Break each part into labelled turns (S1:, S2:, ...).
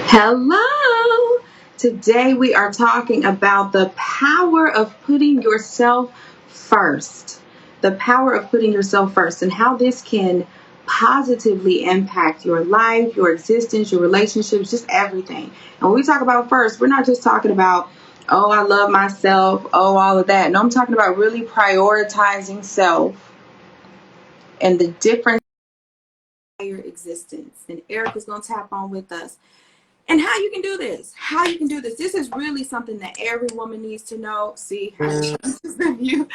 S1: Hello! Today we are talking about the power of putting yourself first. The power of putting yourself first and how this can positively impact your life, your existence, your relationships, just everything. And when we talk about first, we're not just talking about, oh, I love myself, oh, all of that. No, I'm talking about really prioritizing self and the difference in your existence. And Eric is going to tap on with us. And how you can do this. How you can do this. This is really something that every woman needs to know. See, you.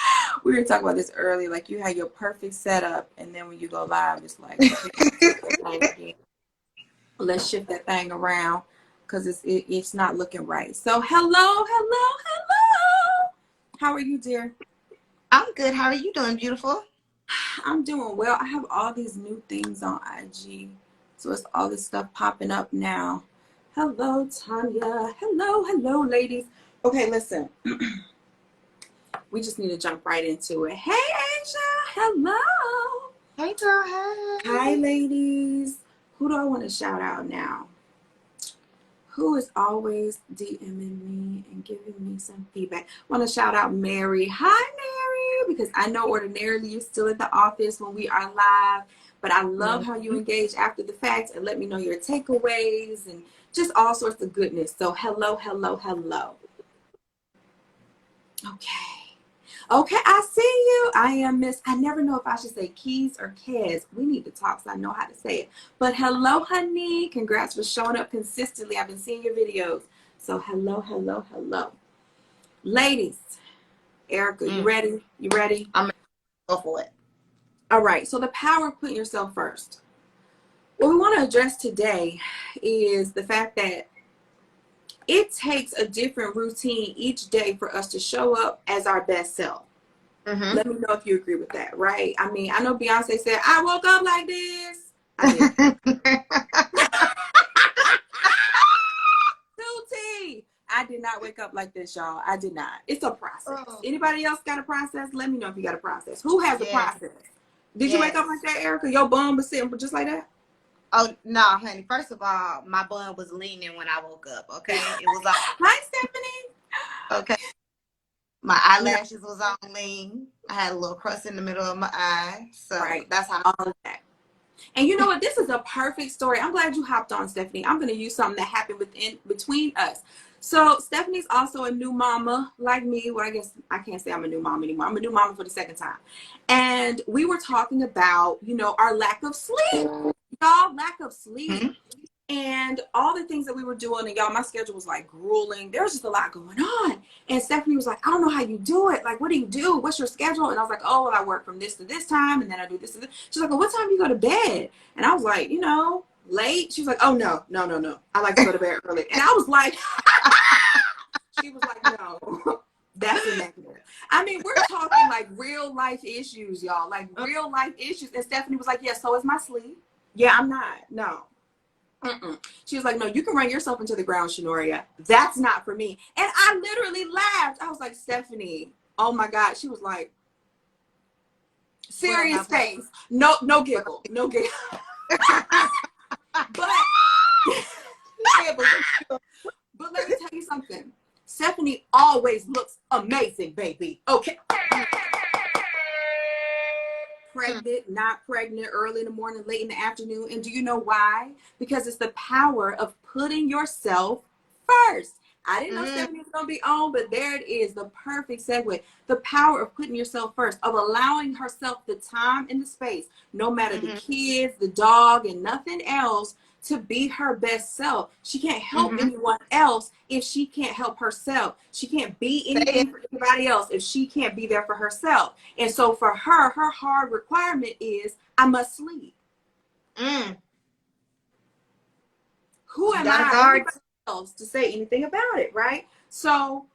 S1: We were talking about this earlier. Like you had your perfect setup, and then when you go live, it's like, okay, let's shift that thing around because it's not looking right. So hello. How are you, dear?
S2: I'm good. How are you doing, beautiful?
S1: I'm doing well. I have all these new things on IG. So it's all this stuff popping up now. Hello, Tanya. Hello, ladies. Okay, listen. We just need to jump right into it. Hey, Asia. Hello.
S2: Hey, girl. Hey.
S1: Hi, ladies. Who do I want to shout out now? Who is always DMing me and giving me some feedback? I want to shout out Mary. Hi, Mary, because I know ordinarily you're still at the office when we are live, but I love how you engage after the fact and let me know your takeaways and just all sorts of goodness. So hello. Okay, I see you. I am Miss, I never know if I should say Keys or Kez. We need to talk so I know how to say it. But hello, honey. Congrats for showing up consistently. I've been seeing your videos. So hello. Ladies, Erica, you ready? You ready?
S2: I'm going to go for it.
S1: All right. So the power of putting yourself first. What we want to address today is the fact that it takes a different routine each day for us to show up as our best self. Let me know if you agree with that, right? I mean, I know Beyonce said, I woke up like this. I did. I did not wake up like this, y'all. I did not. It's a process. Anybody else got a process? Let me know if you got a process. Who has a process? Did you wake up like that, Erica? Your bum was sitting just like that?
S2: Oh, no, honey. First of all, my bun was leaning when I woke up, okay? It was all...
S1: Hi, Stephanie.
S2: Okay. My eyelashes was on lean. I had a little crust in the middle of my eye. So that's how
S1: all of that. And you know what? This is a perfect story. I'm glad you hopped on, Stephanie. I'm going to use something that happened between us. So Stephanie's also a new mama like me. Well, I guess I can't say I'm a new mom anymore. I'm a new mama for the second time. And we were talking about, our lack of sleep. Y'all, lack of sleep. And all the things that we were doing, and y'all, my schedule was like grueling. There was just a lot going on. And Stephanie was like, I don't know how you do it. Like, what do you do? What's your schedule? And I was like, oh, well, I work from this to this time. And then I do this to this. She's like, well, what time do you go to bed? And I was like, late. She was like, oh, no. I like to go to bed early. And I was like, she was like, no, that's a negative. I mean, we're talking like real life issues, y'all, like real life issues. And Stephanie was like, yeah, so is my sleep. Yeah, I'm not. No. She was like, no, you can run yourself into the ground, Shanoria. That's not for me. And I literally laughed. I was like, Stephanie, oh my God. She was like, serious face. No giggle. No giggle. But let me tell you something. Stephanie always looks amazing, baby. Okay. Pregnant, not pregnant, early in the morning, late in the afternoon. And do you know why? Because it's the power of putting yourself first. I didn't know Stephanie was going to be on, but there it is, the perfect segue. The power of putting yourself first, of allowing herself the time and the space, no matter the kids, the dog, and nothing else, to be her best self. She can't help anyone else if she can't help herself. She can't be anything for anybody else if she can't be there for herself. And so for her hard requirement is, I must sleep. Who am I else to say anything about it, right? So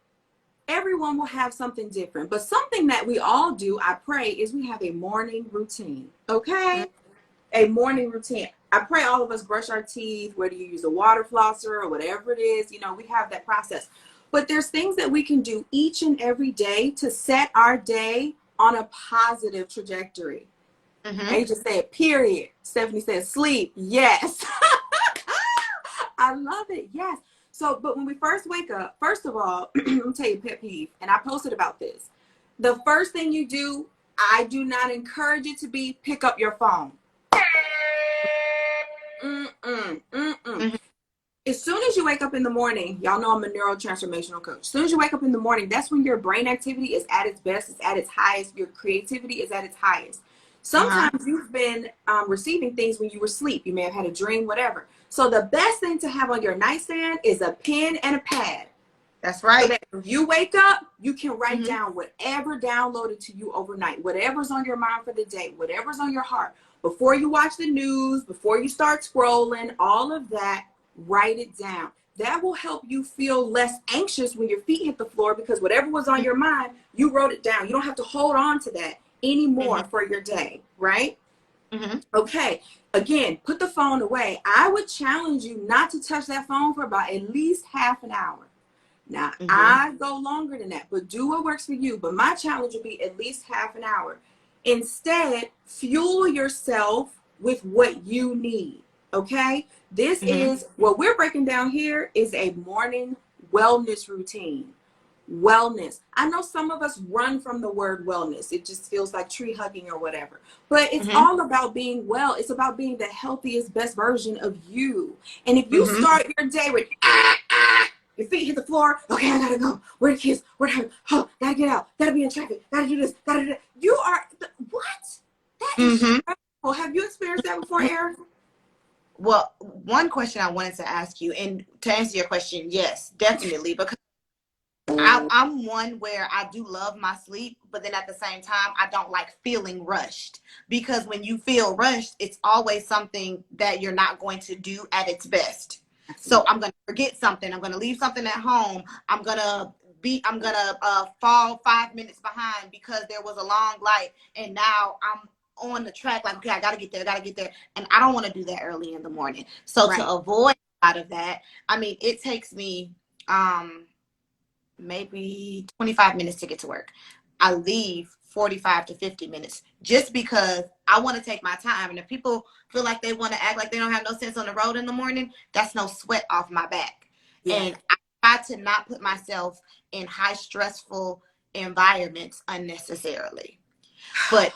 S1: everyone will have something different, but something that we all do, I pray, is we have a morning routine, okay? A morning routine. I pray all of us brush our teeth, whether you use a water flosser or whatever it is, we have that process. But there's things that we can do each and every day to set our day on a positive trajectory. And you just said, period. Stephanie said, sleep. Yes. I love it. Yes. So, but when we first wake up, first of all, let me tell you a pet peeve, and I posted about this. The first thing you do, I do not encourage it to be pick up your phone.
S2: Mm-hmm.
S1: As soon as you wake up in the morning, y'all know I'm a neurotransformational coach. As soon as you wake up in the morning, that's when your brain activity is at its best, it's at its highest, your creativity is at its highest. Sometimes you've been receiving things when you were asleep. You may have had a dream, whatever. So the best thing to have on your nightstand is a pen and a pad.
S2: That's right.
S1: So that when you wake up, you can write down whatever downloaded to you overnight, whatever's on your mind for the day, whatever's on your heart. Before you watch the news, before you start scrolling, all of that, write it down. That will help you feel less anxious when your feet hit the floor, because whatever was on your mind, you wrote it down. You don't have to hold on to that anymore for your day, right? Okay. Again, put the phone away. I would challenge you not to touch that phone for about at least half an hour. Now, I go longer than that, but do what works for you. But my challenge would be at least half an hour. Instead, fuel yourself with what you need. Okay? This is what we're breaking down here is a morning wellness routine. Wellness. I know some of us run from the word wellness. It just feels like tree hugging or whatever. But it's all about being well. It's about being the healthiest, best version of you. And if you start your day with your feet hit the floor, okay, I gotta go. Where the kids? Where the oh, gotta get out. Gotta be in traffic. Gotta do this. Gotta do that. You are what? That is stressful. Have you experienced that before, Erica?
S2: Well, one question I wanted to ask you, and to answer your question, yes, definitely, because I'm one where I do love my sleep, but then at the same time, I don't like feeling rushed, because when you feel rushed, it's always something that you're not going to do at its best. So I'm going to forget something. I'm going to leave something at home. I'm going to fall 5 minutes behind because there was a long light, and now I'm on the track like, okay, I got to get there. And I don't want to do that early in the morning. So to avoid a lot of that, I mean, it takes me, maybe 25 minutes to get to work. I leave 45 to 50 minutes just because I want to take my time. And if people feel like they want to act like they don't have no sense on the road in the morning, that's no sweat off my back. And I try to not put myself in high stressful environments unnecessarily. But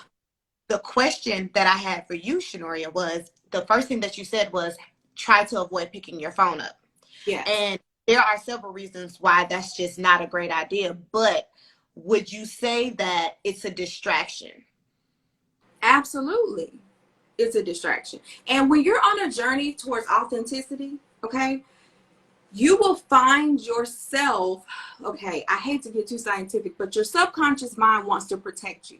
S2: the question that I had for you, Shanoria, was the first thing that you said was try to avoid picking your phone up.
S1: Yeah.
S2: And there are several reasons why that's just not a great idea. But would you say that it's a distraction?
S1: Absolutely. It's a distraction. And when you're on a journey towards authenticity, okay, you will find yourself, okay, I hate to get too scientific, but your subconscious mind wants to protect you.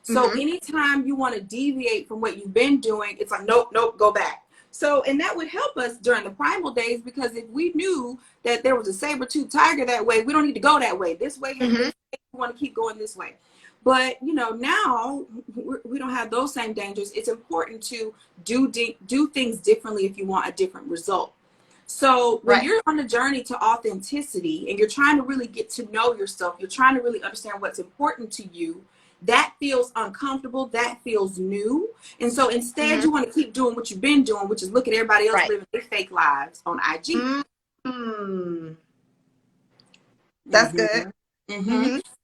S1: So anytime you want to deviate from what you've been doing, it's like, nope, go back. So, and that would help us during the primal days, because if we knew that there was a saber-toothed tiger that way, we don't need to go that way. This way, we want to keep going this way. But, you know, now we don't have those same dangers. It's important to do things differently if you want a different result. So when you're on a journey to authenticity and you're trying to really get to know yourself, you're trying to really understand what's important to you, that feels uncomfortable, that feels new. And so instead you want to keep doing what you've been doing, which is look at everybody else living their fake lives on IG.
S2: That's good.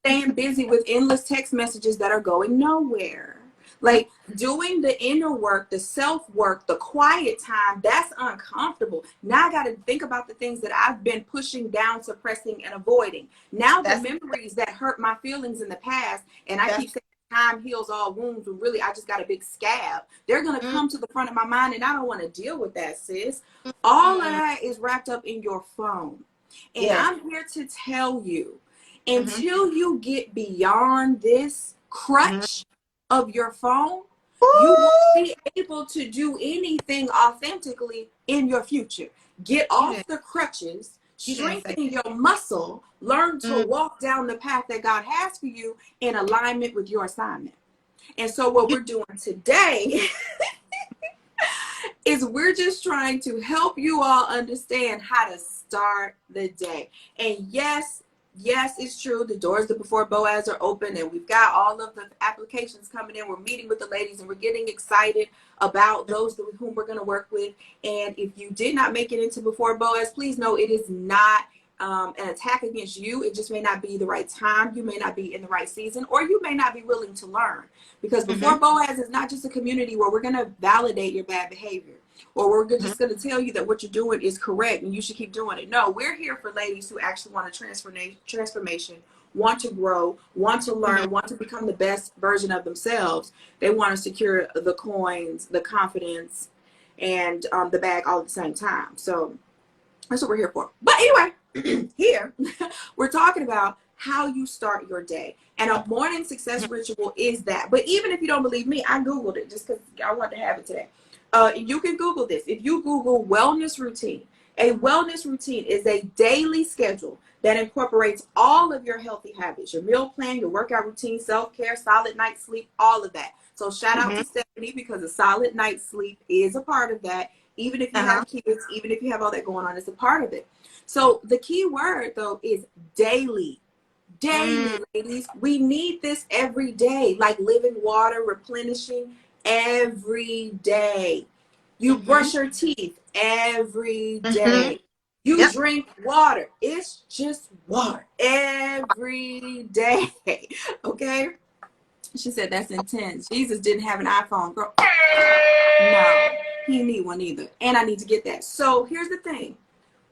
S1: Staying busy with endless text messages that are going nowhere. Like doing the inner work, the self-work, the quiet time, that's uncomfortable. Now I got to think about the things that I've been pushing down, suppressing, and avoiding. Now the memories that hurt my feelings in the past, and I keep saying time heals all wounds, when really I just got a big scab. They're going to come to the front of my mind, and I don't want to deal with that, sis. All of that is wrapped up in your phone. And I'm here to tell you, until you get beyond this crutch of your phone, you won't be able to do anything authentically in your future. Get off the crutches, strengthen your muscle, learn to walk down the path that God has for you in alignment with your assignment. And so what we're doing today is we're just trying to help you all understand how to start the day. And yes, yes, it's true. The doors to Before Boaz are open, and we've got all of the applications coming in. We're meeting with the ladies, and we're getting excited about those with whom we're going to work with. And if you did not make it into Before Boaz, please know it is not an attack against you. It just may not be the right time. You may not be in the right season, or you may not be willing to learn. Because Before Boaz is not just a community where we're going to validate your bad behavior, or we're just going to tell you that what you're doing is correct and you should keep doing it. No, we're here for ladies who actually want a transformation, want to grow, want to learn, want to become the best version of themselves. They want to secure the coins, the confidence, and the bag all at the same time. So that's what we're here for. But anyway, here we're talking about how you start your day. And a morning success ritual is that. But even if you don't believe me, I Googled it just because I want to have it today. You can Google this. If you Google wellness routine, a wellness routine is a daily schedule that incorporates all of your healthy habits, your meal plan, your workout routine, self-care, solid night sleep, all of that. So shout out to Stephanie, because a solid night's sleep is a part of that. Even if you have kids, even if you have all that going on, it's a part of it. So the key word, though, is daily. Daily, ladies. We need this every day, like living water, replenishing every day. You brush your teeth every day. You drink water. It's just water every day. Okay? She said that's intense. Jesus didn't have an iPhone, girl. No, he didn't need one either. And I need to get that. So here's the thing.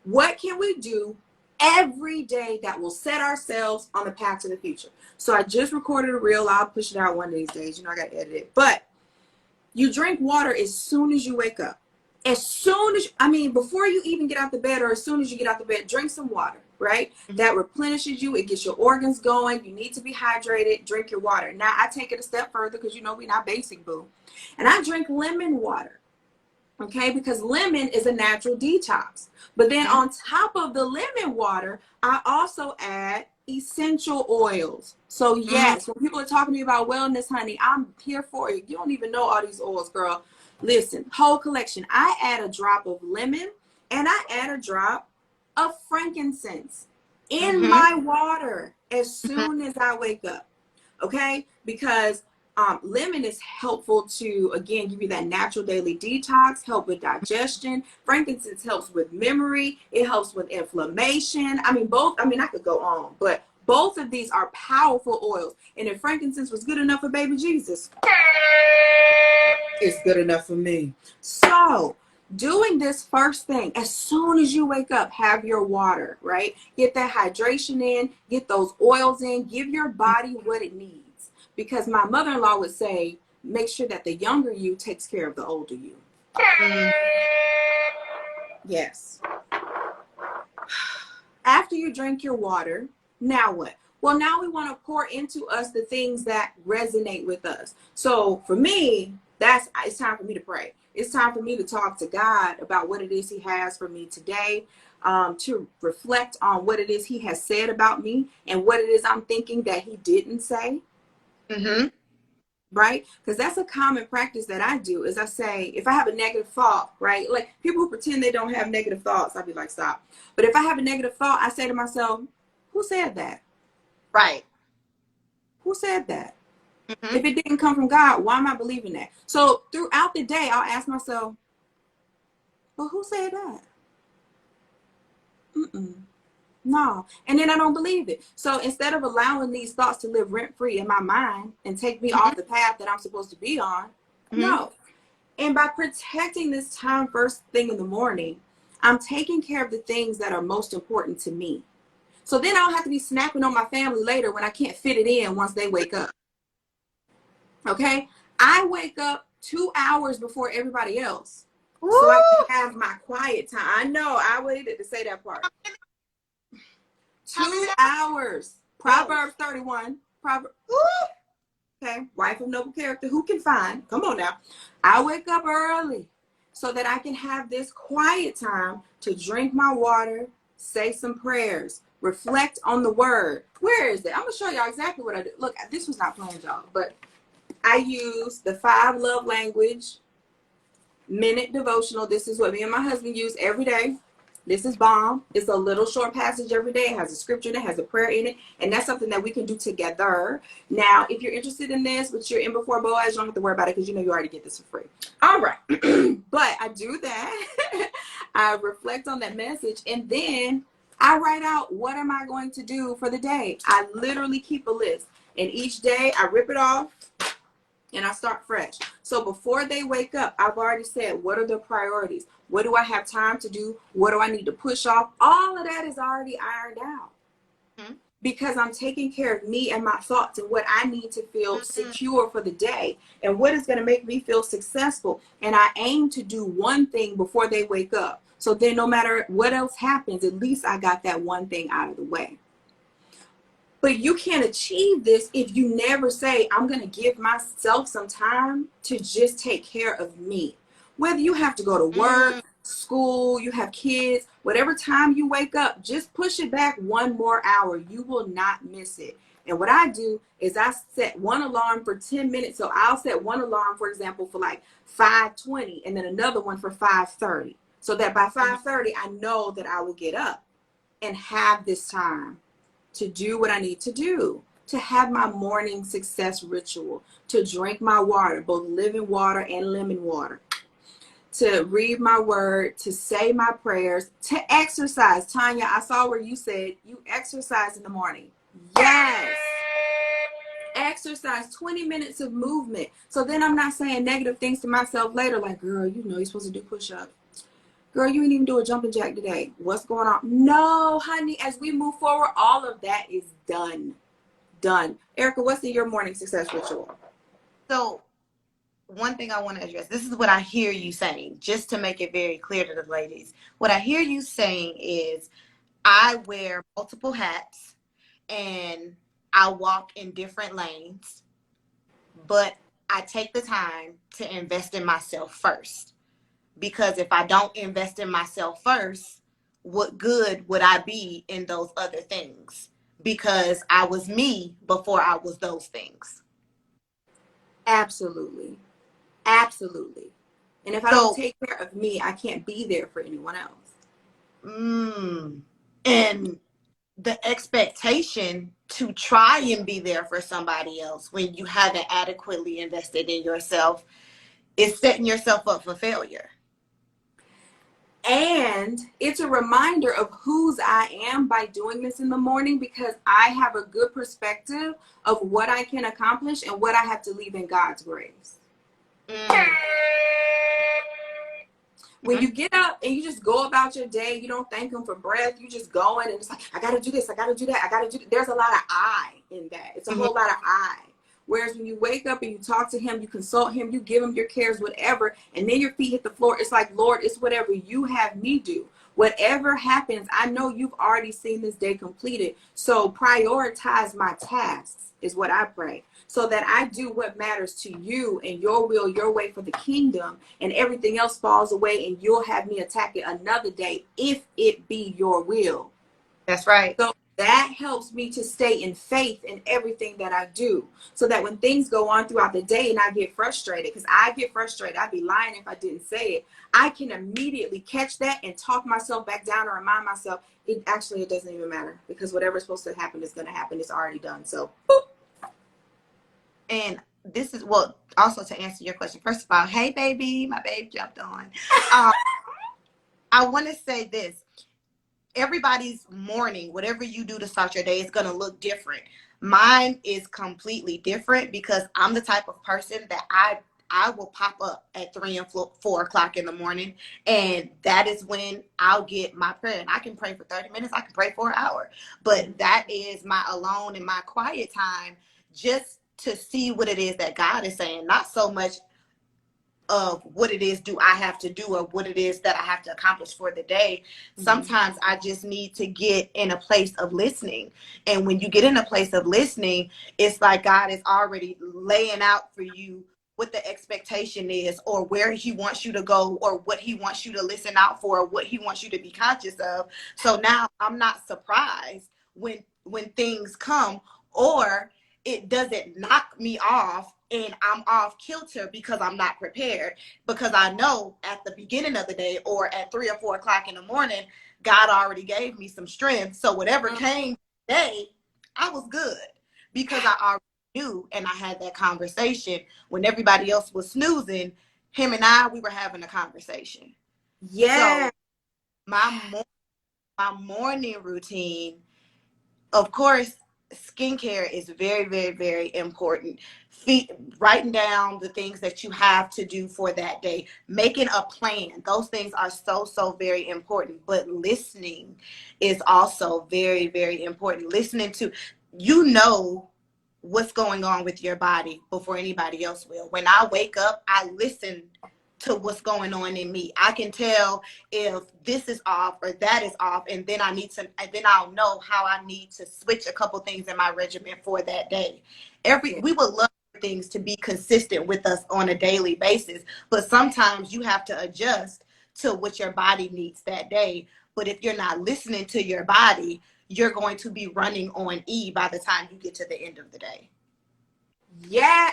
S1: What can we do every day that will set ourselves on the path to the future? So I just recorded a reel. I'll push it out one of these days. You know, I got to edit it. But you drink water as soon as you wake up. As soon as, before you even get out the bed, or as soon as you get out the bed, drink some water, right? That replenishes you. It gets your organs going. You need to be hydrated. Drink your water. Now, I take it a step further because, we're not basic, boo. And I drink lemon water. Okay, because lemon is a natural detox. But then on top of the lemon water, I also add essential oils. So yes, when people are talking to me about wellness, honey, I'm here for it. You don't even know all these oils, girl. Listen, whole collection. I add a drop of lemon and I add a drop of frankincense in my water as soon as I wake up. Okay, because lemon is helpful to, again, give you that natural daily detox, help with digestion. Frankincense helps with memory. It helps with inflammation. I could go on, but both of these are powerful oils. And if frankincense was good enough for baby Jesus, it's good enough for me. So doing this first thing, as soon as you wake up, have your water, right? Get that hydration in, get those oils in, give your body what it needs. Because my mother-in-law would say, make sure that the younger you takes care of the older you. Yes. After you drink your water, now what? Well, now we want to pour into us the things that resonate with us. So for me, it's time for me to pray. It's time for me to talk to God about what it is he has for me today, to reflect on what it is he has said about me and what it is I'm thinking that he didn't say. Right? Because that's a common practice that I do, is I say, if I have a negative thought, right? Like people who pretend they don't have negative thoughts, I'd be like, stop. But if I have a negative thought, I say to myself, who said that?
S2: Right.
S1: Who said that? If it didn't come from God, why am I believing that? So throughout the day, I'll ask myself, well, who said that? No. And then I don't believe it. So instead of allowing these thoughts to live rent-free in my mind and take me off the path that I'm supposed to be on, no. And by protecting this time first thing in the morning, I'm taking care of the things that are most important to me. So then I don't have to be snapping on my family later when I can't fit it in once they wake up. Okay? I wake up 2 hours before everybody else. Woo! So I can have my quiet time. I know, I waited to say that part. 2 hours. Proverbs 31. Okay, wife of noble character, who can find? Come on now. I wake up early so that I can have this quiet time to drink my water, say some prayers, reflect on the word. Where is it? I'm going to show y'all exactly what I do. Look, this was not planned, y'all, but I use the 5 love language minute devotional. This is what me and my husband use every day. This is bomb. It's a little short passage every day. It has a scripture that has a prayer in it. And that's something that we can do together. Now, if you're interested in this, but you're in before Boaz, you don't have to worry about it because you know you already get this for free. All right. But I do that. I reflect on that message. And then I write out, what am I going to do for the day? I literally keep a list. And each day I rip it off and I start fresh. So before they wake up, I've already said, what are the priorities? What do I have time to do? What do I need to push off? All of that is already ironed out.
S2: Mm-hmm.
S1: Because I'm taking care of me and my thoughts and what I need to feel secure for the day and what is going to make me feel successful. And I aim to do one thing before they wake up. So then no matter what else happens, at least I got that one thing out of the way. But you can't achieve this if you never say, I'm going to give myself some time to just take care of me. Whether you have to go to work, school, you have kids, whatever time you wake up, just push it back one more hour. You will not miss it. And what I do is I set one alarm for 10 minutes. So I'll set one alarm, for example, for like 5:20 and then another one for 5:30. So that by 5:30, I know that I will get up and have this time to do what I need to do, to have my morning success ritual, to drink my water, both living water and lemon water, to read my word, to say my prayers, to exercise. Tanya, I saw where you said you exercise in the morning. Yes. Exercise, 20 minutes of movement. So then I'm not saying negative things to myself later, like, girl, you know you're supposed to do push-ups. Girl, you didn't even do a jumping jack today. What's going on? No, honey, as we move forward, all of that is done. Done. Erica, what's in your morning success ritual?
S2: So one thing I want to address, this is what I hear you saying, just to make it very clear to the ladies. What I hear you saying is I wear multiple hats and I walk in different lanes, but I take the time to invest in myself first. Because if I don't invest in myself first, what good would I be in those other things? Because I was me before I was those things.
S1: Absolutely. Absolutely. And if I don't
S2: So,
S1: take care of me, I can't be there for anyone else.
S2: and the expectation to try and be there for somebody else when you haven't adequately invested in yourself is setting yourself up for failure.
S1: And it's a reminder of whose I am by doing this in the morning, because I have a good perspective of what I can accomplish and what I have to leave in God's grace.
S2: Mm.
S1: When you get up and you just go about your day, you don't thank him for breath. You just going and it's like, I got to do this. I got to do that. I got to do that. There's a lot of I in that. It's a whole lot of I. Whereas when you wake up and you talk to him, you consult him, you give him your cares, whatever, and then your feet hit the floor. It's like, Lord, it's whatever you have me do. Whatever happens, I know you've already seen this day completed. So prioritize my tasks is what I pray, so that I do what matters to you and your will, your way for the kingdom, and everything else falls away and you'll have me attack it another day if it be your will.
S2: That's right.
S1: So that helps me to stay in faith in everything that I do, so that when things go on throughout the day and I get frustrated, because I get frustrated, I'd be lying if I didn't say it, I can immediately catch that and talk myself back down and remind myself, it doesn't even matter, because whatever's supposed to happen is going to happen. It's already done. So, boop.
S2: And this is, well, also to answer your question, first of all, hey, baby, my babe jumped on. I want to say this. Everybody's morning, whatever you do to start your day, is going to look different. Mine is completely different because I'm the type of person that I will pop up at 3 and 4 o'clock in the morning. And that is when I'll get my prayer. And I can pray for 30 minutes. I can pray for an hour. But that is my alone and my quiet time, just to see what it is that God is saying. Not so much of what it is do I have to do or what it is that I have to accomplish for the day. Sometimes I just need to get in a place of listening. And when you get in a place of listening, it's like God is already laying out for you what the expectation is, or where he wants you to go, or what he wants you to listen out for, or what he wants you to be conscious of. So now I'm not surprised when things come, or it doesn't knock me off and I'm off kilter because I'm not prepared. Because I know at the beginning of the day, or at 3 or 4 o'clock in the morning, God already gave me some strength. So whatever came today, I was good because I already knew, and I had that conversation when everybody else was snoozing. Him and we were having a conversation.
S1: Yeah.
S2: So my morning routine, of course, skincare is very, very, very important. Writing down the things that you have to do for that day, making a plan. Those things are so, so very important. But listening is also very, very important. Listening to, you know, what's going on with your body before anybody else will. When I wake up, I listen to what's going on in me. I can tell if this is off or that is off, and then I'll know how I need to switch a couple things in my regimen for that day. We would love things to be consistent with us on a daily basis, but sometimes you have to adjust to what your body needs that day. But if you're not listening to your body, you're going to be running on E by the time you get to the end of the day.
S1: Yeah.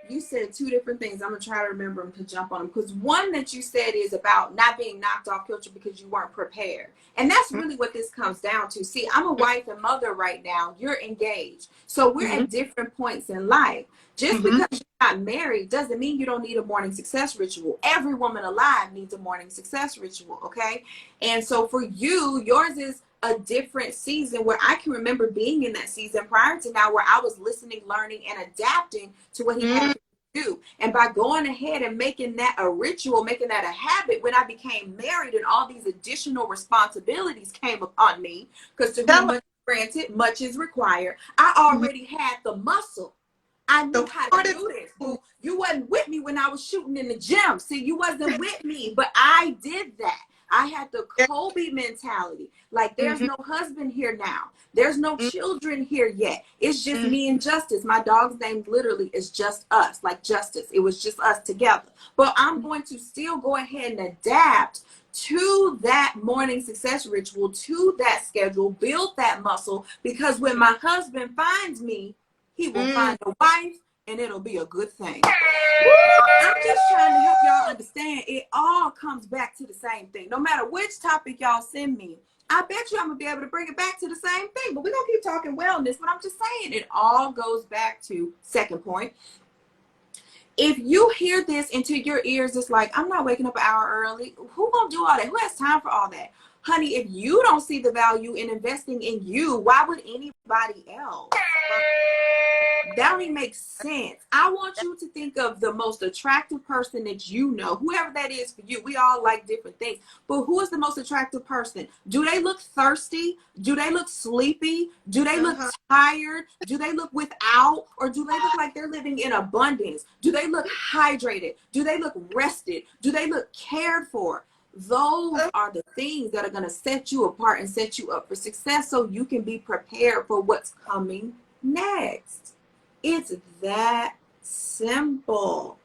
S1: You said two different things. I'm going to try to remember them to jump on them. Because one that you said is about not being knocked off kilter because you weren't prepared. And that's really what this comes down to. See, I'm a wife and mother right now. You're engaged. So we're at different points in life. Just because you're not married doesn't mean you don't need a morning success ritual. Every woman alive needs a morning success ritual, okay? And so for you, yours is a different season where I can remember being in that season prior to now where I was listening, learning, and adapting to what he had to do. And by going ahead and making that a ritual, making that a habit, when I became married and all these additional responsibilities came upon me, because to whom much is granted, much is required, I already had the muscle. I knew how to do this. Boo. You wasn't with me when I was shooting in the gym. See, you wasn't with me, but I did that. I had the Kobe mentality. Like, there's no husband here now. There's no children here yet. It's just me and Justice. My dog's name literally is just us, like Justice. It was just us together. But I'm going to still go ahead and adapt to that morning success ritual, to that schedule, build that muscle, because when my husband finds me, he will find a wife, and it'll be a good thing. I'm just trying to help y'all understand. It all comes back to the same thing. No matter which topic y'all send me, I bet you I'm going to be able to bring it back to the same thing. But we're going to keep talking wellness. But I'm just saying it all goes back to second point. If you hear this into your ears, it's like, I'm not waking up an hour early. Who going to do all that? Who has time for all that? Honey, if you don't see the value in investing in you, why would anybody else? That don't even make sense. I want you to think of the most attractive person that you know, whoever that is for you. We all like different things, but who is the most attractive person? Do they look thirsty? Do they look sleepy? Do they look tired? Do they look without? Or do they look like they're living in abundance? Do they look hydrated? Do they look rested? Do they look cared for? Those are the things that are going to set you apart and set you up for success so you can be prepared for what's coming next. It's that simple.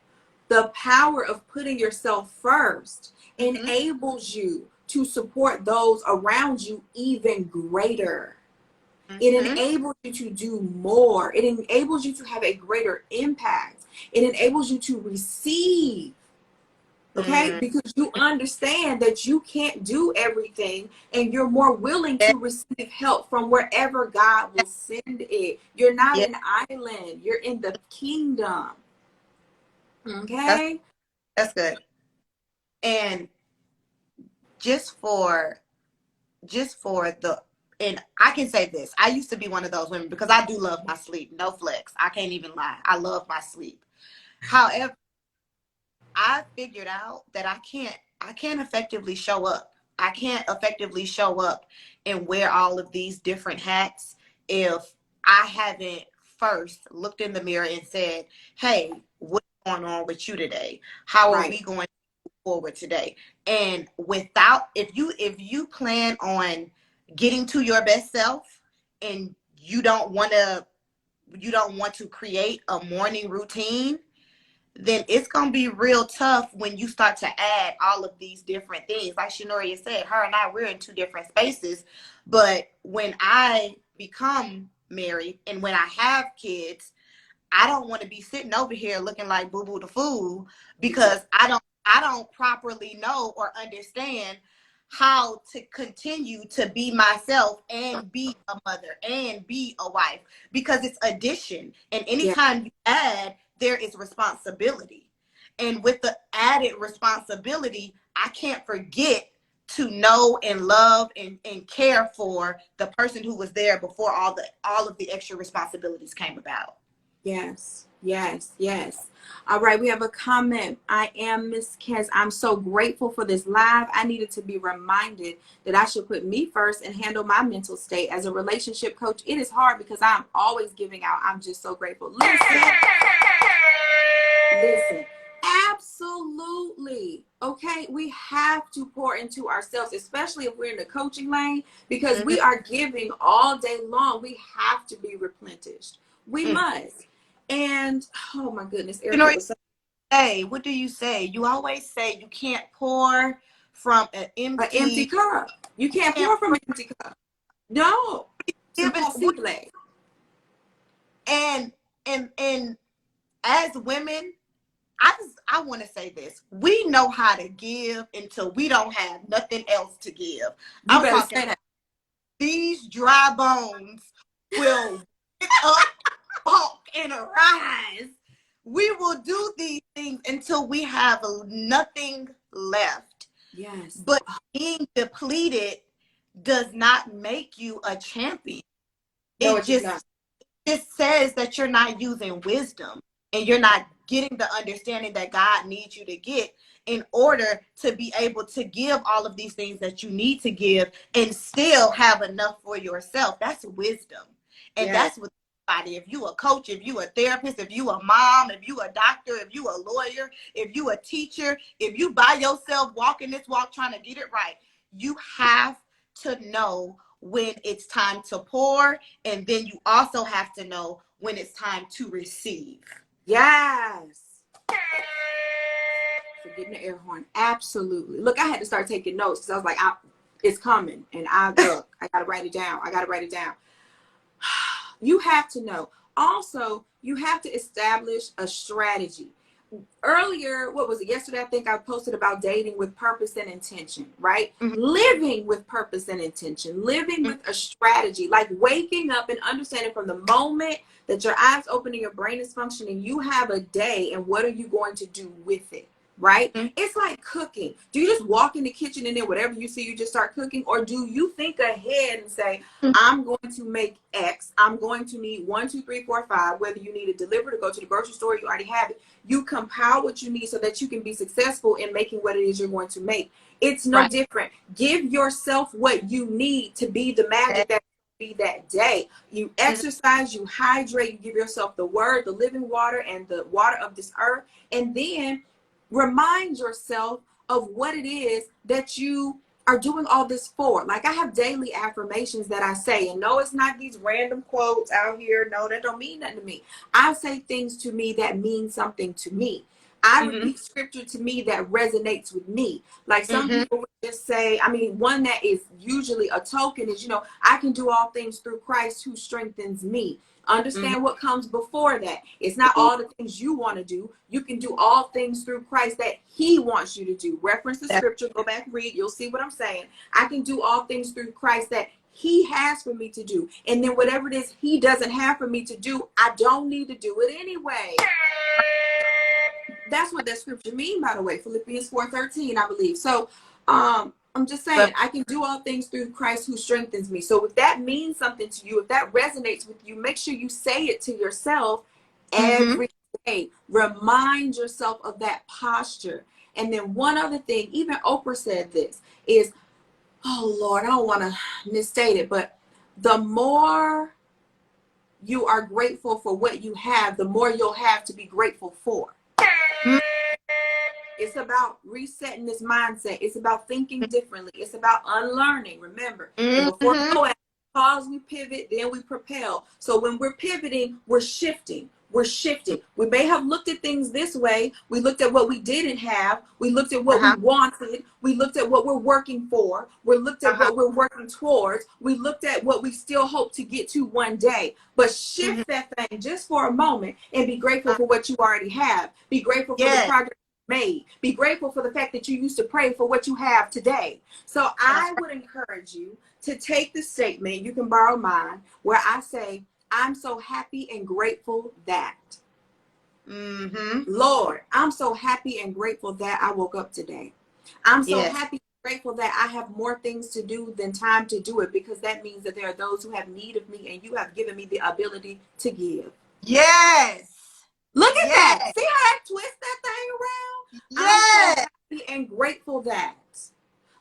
S1: The power of putting yourself first enables you to support those around you even greater. It enables you to do more. It enables you to have a greater impact. It enables you to receive. Okay, because you understand that you can't do everything and you're more willing to receive help from wherever God will send it. You're not an island, you're in the kingdom. Okay,
S2: that's good. And just for the, and I can say this, I used to be one of those women because I do love my sleep. No flex. I can't even lie. I love my sleep. However, I figured out that I can't effectively show up. I can't effectively show up and wear all of these different hats if I haven't first looked in the mirror and said, hey, what's going on with you today? How are we going forward today? And without, if you plan on getting to your best self and you don't want to create a morning routine, then it's going to be real tough when you start to add all of these different things. Like Shanoria said, her and I, we're in two different spaces. But when I become married and when I have kids, I don't want to be sitting over here looking like Boo Boo the Fool because I don't I don't properly know or understand how to continue to be myself and be a mother and be a wife, because it's addition. And
S1: Yeah.
S2: anytime you add, there is responsibility. And with the added responsibility, I can't forget to know and love and care for the person who was there before all of the extra responsibilities came about.
S1: Yes, yes, yes. All right, we have a comment. I am Miss Kez. I'm so grateful for this live. I needed to be reminded that I should put me first and handle my mental state. As a relationship coach, it is hard because I'm always giving out. I'm just so grateful. Listen, absolutely. Okay, we have to pour into ourselves, especially if we're in the coaching lane, because
S2: Mm-hmm.
S1: we are giving all day long. We have to be replenished. We must. And oh my goodness,
S2: You know,
S1: Erica was so
S2: what do you say? You always say you can't pour from an
S1: an empty
S2: empty.
S1: cup. You can't
S2: Can't
S1: pour from an empty cup. No.
S2: give it.
S1: Impossible.
S2: And as women, I want to say this. We know how to give until we don't have nothing else to give.
S1: You
S2: I'm
S1: better
S2: talking
S1: say that.
S2: these dry bones will get up, walk, and arise. We will do these things until we have nothing left.
S1: Yes.
S2: But being depleted does not make you a champion.
S1: No,
S2: It
S1: it does
S2: just
S1: not.
S2: it says that you're not using wisdom and you're not getting the understanding that God needs you to get in order to be able to give all of these things that you need to give and still have enough for yourself. That's wisdom. And
S1: Yes.
S2: that's what anybody, if you a coach, if you a therapist, if you a mom, if you a doctor, if you a lawyer, if you a teacher, if you by yourself walking this walk trying to get it right, you have to know when it's time to pour, and then you also have to know when it's time to receive.
S1: Yes. For getting the air horn. Absolutely. Look, I had to start taking notes because I was like, it's coming. And I gotta write it down. I gotta write it down. You have to know. Also, you have to establish a strategy. Earlier, what was it? Yesterday, I think I posted about dating with purpose and intention, right?
S2: Mm-hmm.
S1: Living with purpose and intention, living with a strategy, like waking up and understanding from the moment that your eyes open and your brain is functioning, you have a day, and what are you going to do with it? Right?
S2: Mm-hmm.
S1: It's like cooking. Do you just walk in the kitchen and then whatever you see, you just start cooking? Or do you think ahead and say, I'm going to make X. I'm going to need 1, 2, 3, 4, 5. Whether you need it delivered or go to the grocery store, you already have it. You compile what you need so that you can be successful in making what it is you're going to make. It's no
S2: Right.
S1: different. Give yourself what you need to be the magic that be that day. You exercise, you hydrate, you give yourself the word, the living water, and the water of this earth, and then remind yourself of what it is that you are doing all this for. Like, I have daily affirmations that I say, and no, it's not these random quotes out here. No, that don't mean nothing to me. I say things to me that mean something to me. I repeat scripture to me that resonates with me. Like some people would just say, I mean, one that is usually a token is, I can do all things through Christ who strengthens me. Understand what comes before that. It's not all the things you want to do. You can do all things through Christ that he wants you to do. Reference the scripture, go back, read. You'll see what I'm saying. I can do all things through Christ that he has for me to do. And then whatever it is he doesn't have for me to do, I don't need to do it anyway. That's what that scripture means, by the way. Philippians 4:13, I believe. So I'm just saying, I can do all things through Christ who strengthens me. So if that means something to you, if that resonates with you, make sure you say it to yourself every day. Remind yourself of that posture. And then one other thing, even Oprah said this, is, oh Lord, I don't want to misstate it, but the more you are grateful for what you have, the more you'll have to be grateful for. It's about resetting this mindset. It's about thinking differently. It's about unlearning. Remember, and before we go, pause, we pivot, then we propel. So when we're pivoting, we're shifting. We're shifting. We may have looked at things this way. We looked at what we didn't have. We looked at what we wanted. We looked at what we're working for. We looked at what we're working towards. We looked at what we still hope to get to one day. But shift that thing just for a moment and be grateful for what you already have. Be grateful for the progress made. Be grateful for the fact that you used to pray for what you have today. So
S2: That's
S1: I would encourage you to take the statement, you can borrow mine, where I say, I'm so happy and grateful that.
S2: right. Mm-hmm.
S1: Lord, I'm so happy and grateful that I woke up today. I'm so
S2: Yes.
S1: happy and grateful that I have more things to do than time to do it, because that means that there are those who have need of me and you have given me the ability to give.
S2: Yes.
S1: Look at that.
S2: Yes.
S1: See how I twist that thing around? I'm so
S2: Yes.
S1: happy and grateful that.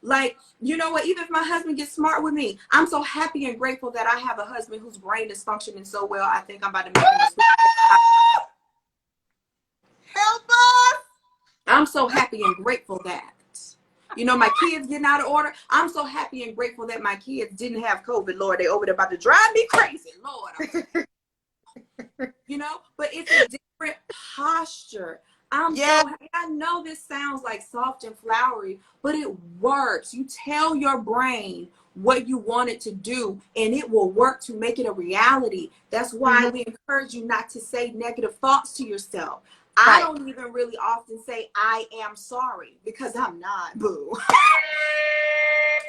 S1: Like, you know what? Even if my husband gets smart with me, I'm so happy and grateful that I have a husband whose brain is functioning so well. I think I'm about to make him a switch.
S2: Help us.
S1: I'm so happy and grateful that. You know, my kids getting out of order. I'm so happy and grateful that my kids didn't have COVID. Lord, they over there about to drive me crazy. Lord, you know, but it's a different posture. I'm
S2: Yes.
S1: so happy. I know this sounds like soft and flowery, but it works. You tell your brain what you want it to do, and it will work to make it a reality. That's why
S2: Mm-hmm.
S1: we encourage you not to say negative thoughts to yourself. I
S2: Right.
S1: don't even really often say I am sorry, because I'm not, boo.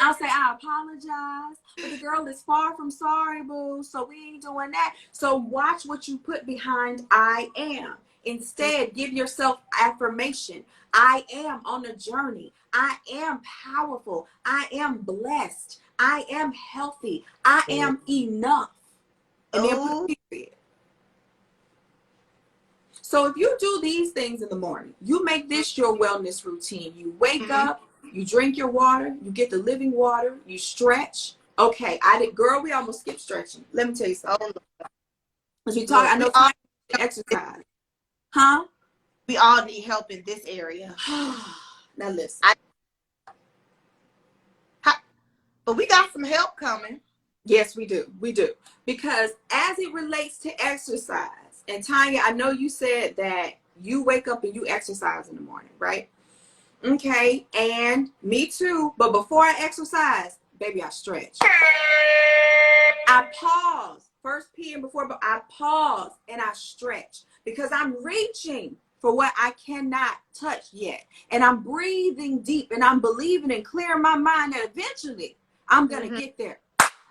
S1: I'll say I apologize, but the girl is far from sorry, boo. So we ain't doing that. So watch what you put behind I am. Instead, give yourself affirmation. I am on a journey. I am powerful. I am blessed. I am healthy. I am enough. And then put
S2: Oh.
S1: a period. So if you do these things in the morning, you make this your wellness routine. You wake
S2: Mm-hmm.
S1: up, you drink your water, you get the living water, you stretch. Okay, girl, we almost skipped stretching. Let me tell you something.
S2: Oh,
S1: As we talk,
S2: look,
S1: I know time to exercise. Huh?
S2: we all need help in this area.
S1: Now listen.
S2: But we got some help coming.
S1: Yes, we do. We do. Because as it relates to exercise, and Tanya, I know you said that you wake up and you exercise in the morning, right? Okay, and me too. But before I exercise, baby, I stretch. I pause. First PM before, but I pause and I stretch, because I'm reaching for what I cannot touch yet. And I'm breathing deep and I'm believing and clearing my mind that eventually I'm going to get there.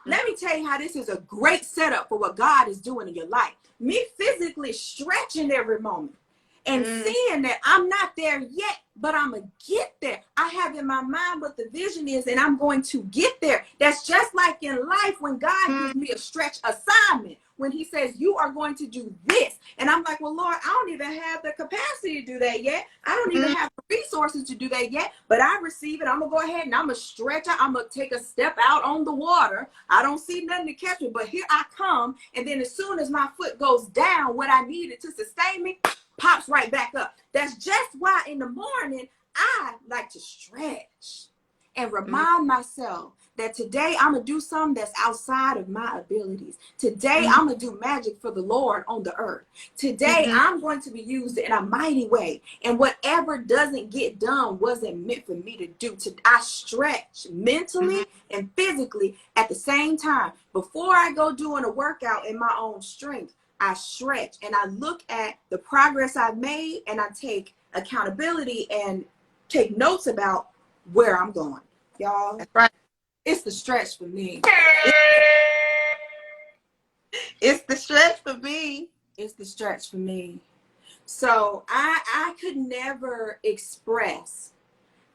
S1: Let me tell you how this is a great setup for what God is doing in your life. Me physically stretching every moment and seeing that I'm not there yet, but I'm going to get there. I have in my mind what the vision is, and I'm going to get there. That's just like in life when God gives me a stretch assignment, when he says, you are going to do this. And I'm like, well, Lord, I don't even have the capacity to do that yet. I don't even have the resources to do that yet, but I receive it. I'm going to go ahead and I'm going to stretch out. I'm going to take a step out on the water. I don't see nothing to catch me, but here I come. And then as soon as my foot goes down, what I needed to sustain me pops right back up. That's just why in the morning, I like to stretch and remind myself that today I'm going to do something that's outside of my abilities. Today I'm going to do magic for the Lord on the earth. Today I'm going to be used in a mighty way. And whatever doesn't get done wasn't meant for me to do. I stretch mentally and physically at the same time. Before I go doing a workout in my own strength, I stretch and I look at the progress I've made, and I take accountability and take notes about where I'm going. Y'all,
S2: That's right.
S1: it's the stretch for me.
S2: It's the stretch for me.
S1: It's the stretch for me. So I could never express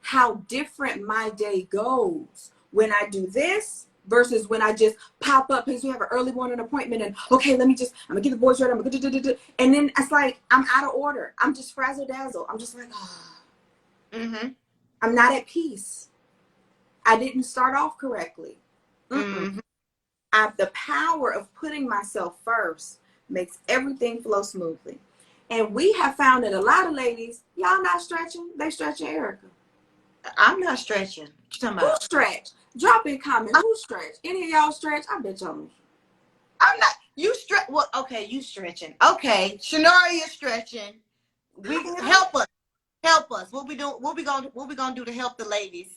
S1: how different my day goes when I do this versus when I just pop up because we have an early morning appointment and okay, I'm gonna get the boys ready. I'm gonna do. And then it's like I'm out of order. I'm just frazzle dazzle. I'm just like, I'm not at peace. I didn't start off correctly. The power of putting myself first makes everything flow smoothly. And we have found that a lot of ladies, y'all not stretching, they stretching Erica.
S2: I'm not stretching. What you talking
S1: Who
S2: about?
S1: stretch? Drop in comments. Who stretch? Any of y'all stretch? I bet y'all.
S2: I'm not. You stretch. Well, okay, you stretching. Okay, Shanaria is stretching. We help us. Help us. What we do? What we gonna do to help the ladies?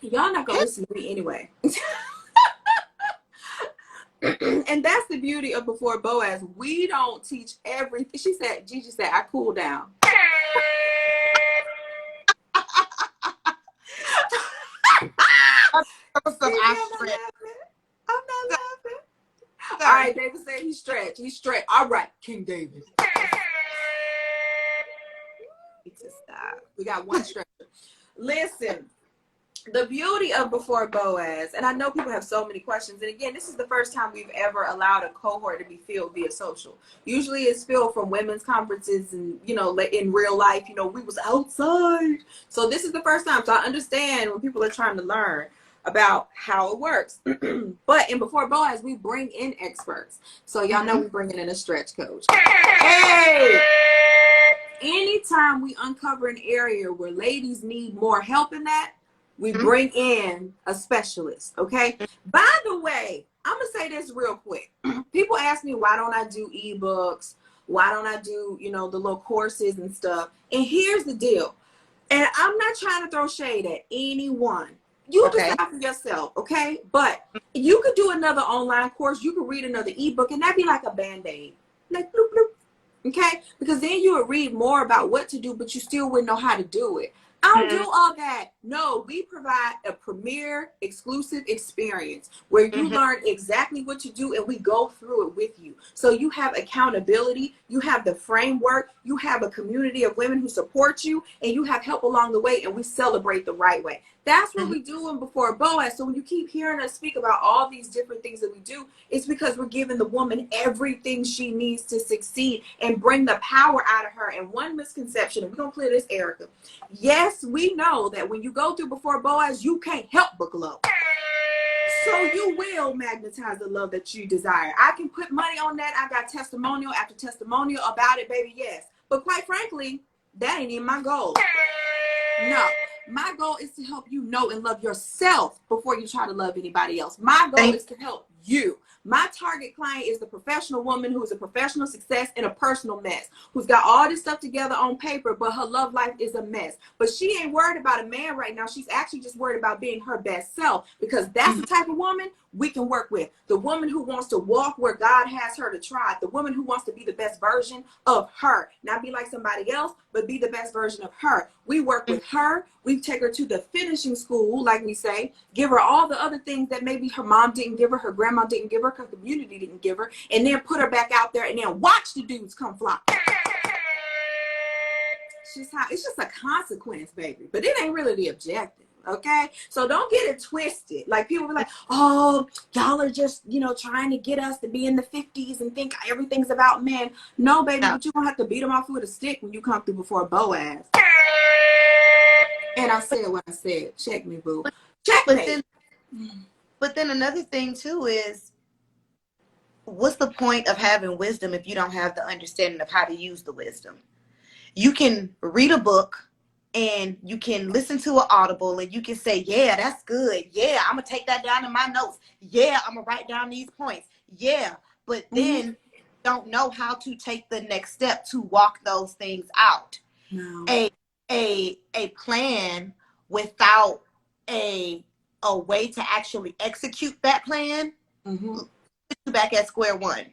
S1: Y'all not gonna listen to me anyway. And that's the beauty of Before Boaz. We don't teach everything. Gigi said, I cool down.
S2: Stuff
S1: Baby,
S2: I
S1: I'm not
S2: stretch.
S1: laughing. I'm not laughing. All
S2: Sorry.
S1: right, David said he stretched. He stretched. All right, King David. To stop. We got one stretcher. Listen, the beauty of Before Boaz, and I know people have so many questions, and again, this is the first time we've ever allowed a cohort to be filled via social. Usually it's filled from women's conferences and, you know, in real life, you know, we was outside. So this is the first time. So I understand when people are trying to learn about how it works. But in Before Boaz, we bring in experts. So y'all know we bringing in a stretch coach. Hey! Anytime we uncover an area where ladies need more help in that, we bring in a specialist, okay? By the way, I'm going to say this real quick. People ask me, why don't I do ebooks? Why don't I do, you know, the little courses and stuff? And here's the deal. And I'm not trying to throw shade at anyone. You decide for yourself, okay? But you could do another online course. You could read another ebook, and that'd be like a Band-Aid. Like, bloop, bloop. Okay, because then you would read more about what to do, but you still wouldn't know how to do it. I don't do all that. No, we provide a premier exclusive experience where you learn exactly what to do and we go through it with you. So you have accountability, you have the framework, you have a community of women who support you, and you have help along the way, and we celebrate the right way. That's what we do in Before Boaz. So when you keep hearing us speak about all these different things that we do, it's because we're giving the woman everything she needs to succeed and bring the power out of her. And one misconception, and we're going to clear this, Erica. Yes, we know that when you go through Before Boaz, you can't help but glow. So you will magnetize the love that you desire. I can put money on that. I got testimonial after testimonial about it, baby, yes. But quite frankly, that ain't even my goal. No. My goal is to help you know and love yourself before you try to love anybody else. My goal is to help you. My target client is the professional woman who is a professional success in a personal mess, who's got all this stuff together on paper, but her love life is a mess. But she ain't worried about a man right now. She's actually just worried about being her best self, because that's the type of woman we can work with. The woman who wants to walk where God has her to try. The woman who wants to be the best version of her. Not be like somebody else, but be the best version of her. We work with her. We take her to the finishing school, like we say, give her all the other things that maybe her mom didn't give her grandma didn't give her community didn't give her, and then put her back out there and then watch the dudes come flock. It's just a consequence, baby. But it ain't really the objective. Okay, so don't get it twisted. Like people be like, oh, y'all are just, you know, trying to get us to be in the 50s and think everything's about men. No, baby, but you're gonna have to beat them off with a stick when you come through Before Boaz. And I said what I said. Check me, boo. Check me.
S2: But then another thing too is, what's the point of having wisdom if you don't have the understanding of how to use the wisdom? You can read a book and you can listen to an audible and you can say, yeah, that's good. Yeah, I'm going to take that down in my notes. Yeah, I'm going to write down these points. Yeah, but then don't know how to take the next step to walk those things out.
S1: No.
S2: A plan without a way to actually execute that plan, put you back at square one.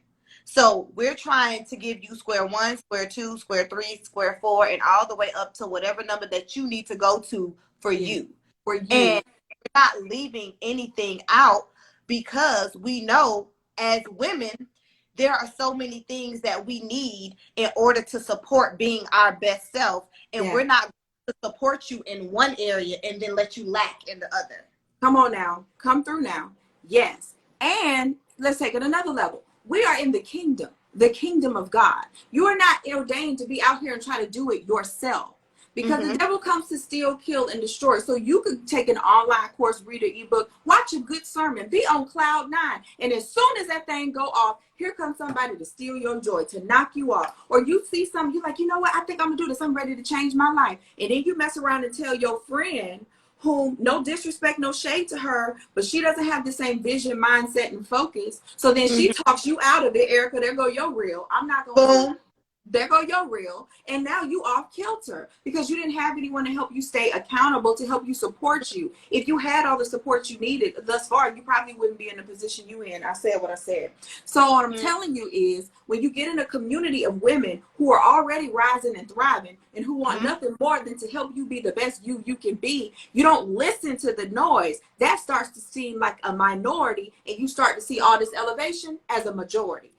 S2: So we're trying to give you square one, square two, square three, square four, and all the way up to whatever number that you need to go to for you.
S1: For you.
S2: And we're not leaving anything out, because we know as women, there are so many things that we need in order to support being our best self. And we're not going to support you in one area and then let you lack in the other.
S1: Come on now. Come through now. Yes. And let's take it another level. We are in the kingdom of God. You are not ordained to be out here and try to do it yourself, because the devil comes to steal, kill, and destroy. So you could take an online course, read an ebook, watch a good sermon, be on cloud 9. And as soon as that thing go off, here comes somebody to steal your joy, to knock you off. Or you see something, you're like, you know what? I think I'm going to do this. I'm ready to change my life. And then you mess around and tell your friend, whom, no disrespect, no shade to her, but she doesn't have the same vision, mindset, and focus. So then she talks you out of it, Erica. There go your reel. I'm not going to. there go your reel. And now you off kilter because you didn't have anyone to help you stay accountable, to help you support you. If you had all the support you needed thus far, you probably wouldn't be in the position you in. I said what I said. So what I'm telling you is, when you get in a community of women who are already rising and thriving and who want nothing more than to help you be the best you can be, you don't listen to the noise. That starts to seem like a minority, and you start to see all this elevation as a majority.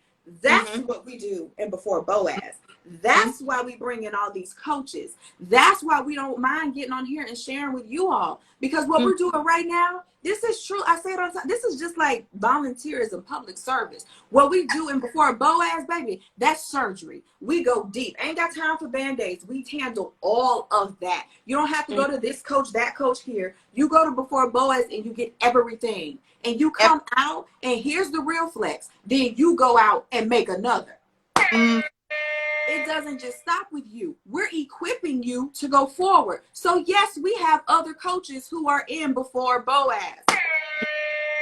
S1: That's what we do in Before Boaz. That's why we bring in all these coaches. That's why we don't mind getting on here and sharing with you all. Because what we're doing right now, this is true. I say it all the time. This is just like volunteerism, public service. What we do in Before Boaz, baby, that's surgery. We go deep. Ain't got time for Band-Aids. We handle all of that. You don't have to go to this coach, that coach here. You go to Before Boaz and you get everything. And you come out, and here's the real flex. Then you go out and make another. It doesn't just stop with you. We're equipping you to go forward. So yes, we have other coaches who are in Before Boaz.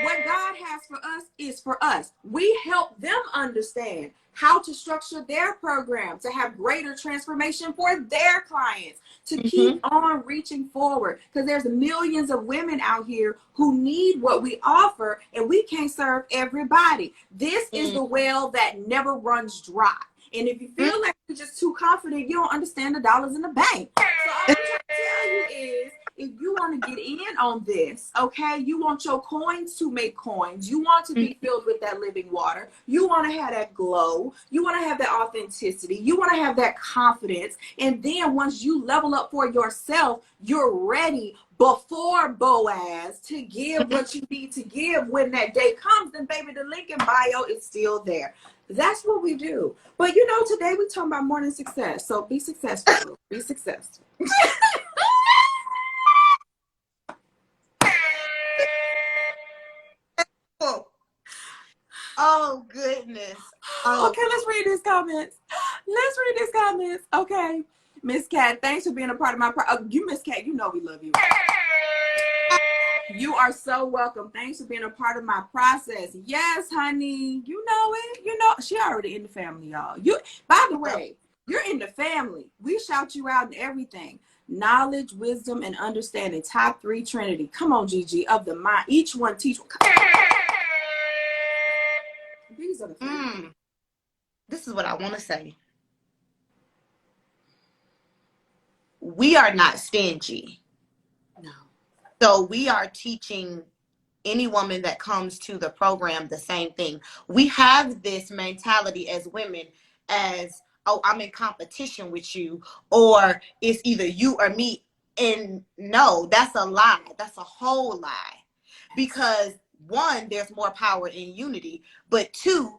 S1: What God has for us is for us. We help them understand how to structure their program to have greater transformation for their clients, to keep on reaching forward, because there's millions of women out here who need what we offer, and we can't serve everybody. This is the well that never runs dry. And if you feel like you're just too confident, you don't understand the dollars in the bank. So all I'm trying to tell you is, if you want to get in on this, okay, you want your coins to make coins. You want to be filled with that living water. You want to have that glow. You want to have that authenticity. You want to have that confidence. And then once you level up for yourself, you're ready before Boaz to give what you need to give when that day comes. Then, baby, the link in bio is still there. That's what we do. But, you know, today we're talking about morning success. So be successful. Be successful.
S2: Oh, goodness. Oh.
S1: Okay, let's read these comments. Okay. Miss Cat, thanks for being a part of my you, Miss Cat, you know we love you. You are so welcome. Thanks for being a part of my process. Yes, honey. You know it. You know, she already in the family, y'all. By the way, you're in the family. We shout you out in everything. Knowledge, wisdom, and understanding. Top 3 Trinity. Come on, Gigi, of the mind. Each one teach one. These are the family.
S2: This is what I want to say. We are not stingy.
S1: No.
S2: So we are teaching any woman that comes to the program the same thing. We have this mentality as women as, oh, I'm in competition with you, or it's either you or me. And no, that's a lie. That's a whole lie. Because 1, there's more power in unity. But 2,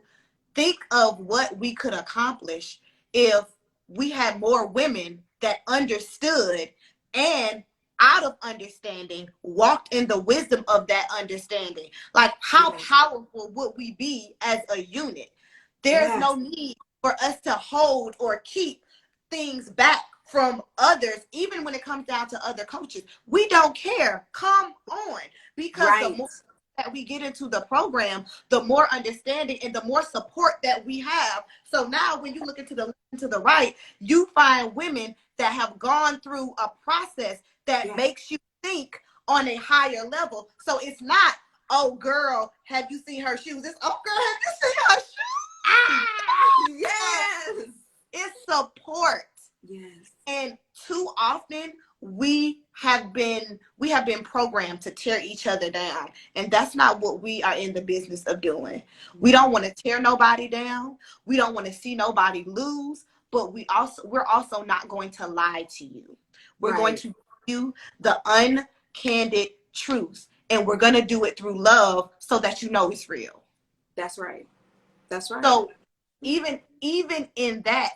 S2: think of what we could accomplish if we had more women that understood and out of understanding walked in the wisdom of that understanding. Like, how powerful would we be as a unit? There's no need for us to hold or keep things back from others, even when it comes down to other coaches. We don't care. Come on. Because the more that we get into the program, the more understanding and the more support that we have. So now when you look into the left and to the right, you find women that have gone through a process that makes you think on a higher level. So it's not, oh girl, have you seen her shoes? It's, oh girl, have you seen her shoes? Yes. It's support.
S1: Yes.
S2: And too often we have been programmed to tear each other down, and that's not what we are in the business of doing. We don't want to tear nobody down. We don't want to see nobody lose, but we're also not going to lie to you. We're going to give you the uncandid truth, and we're going to do it through love so that you know it's real.
S1: That's right. That's right.
S2: So even in that,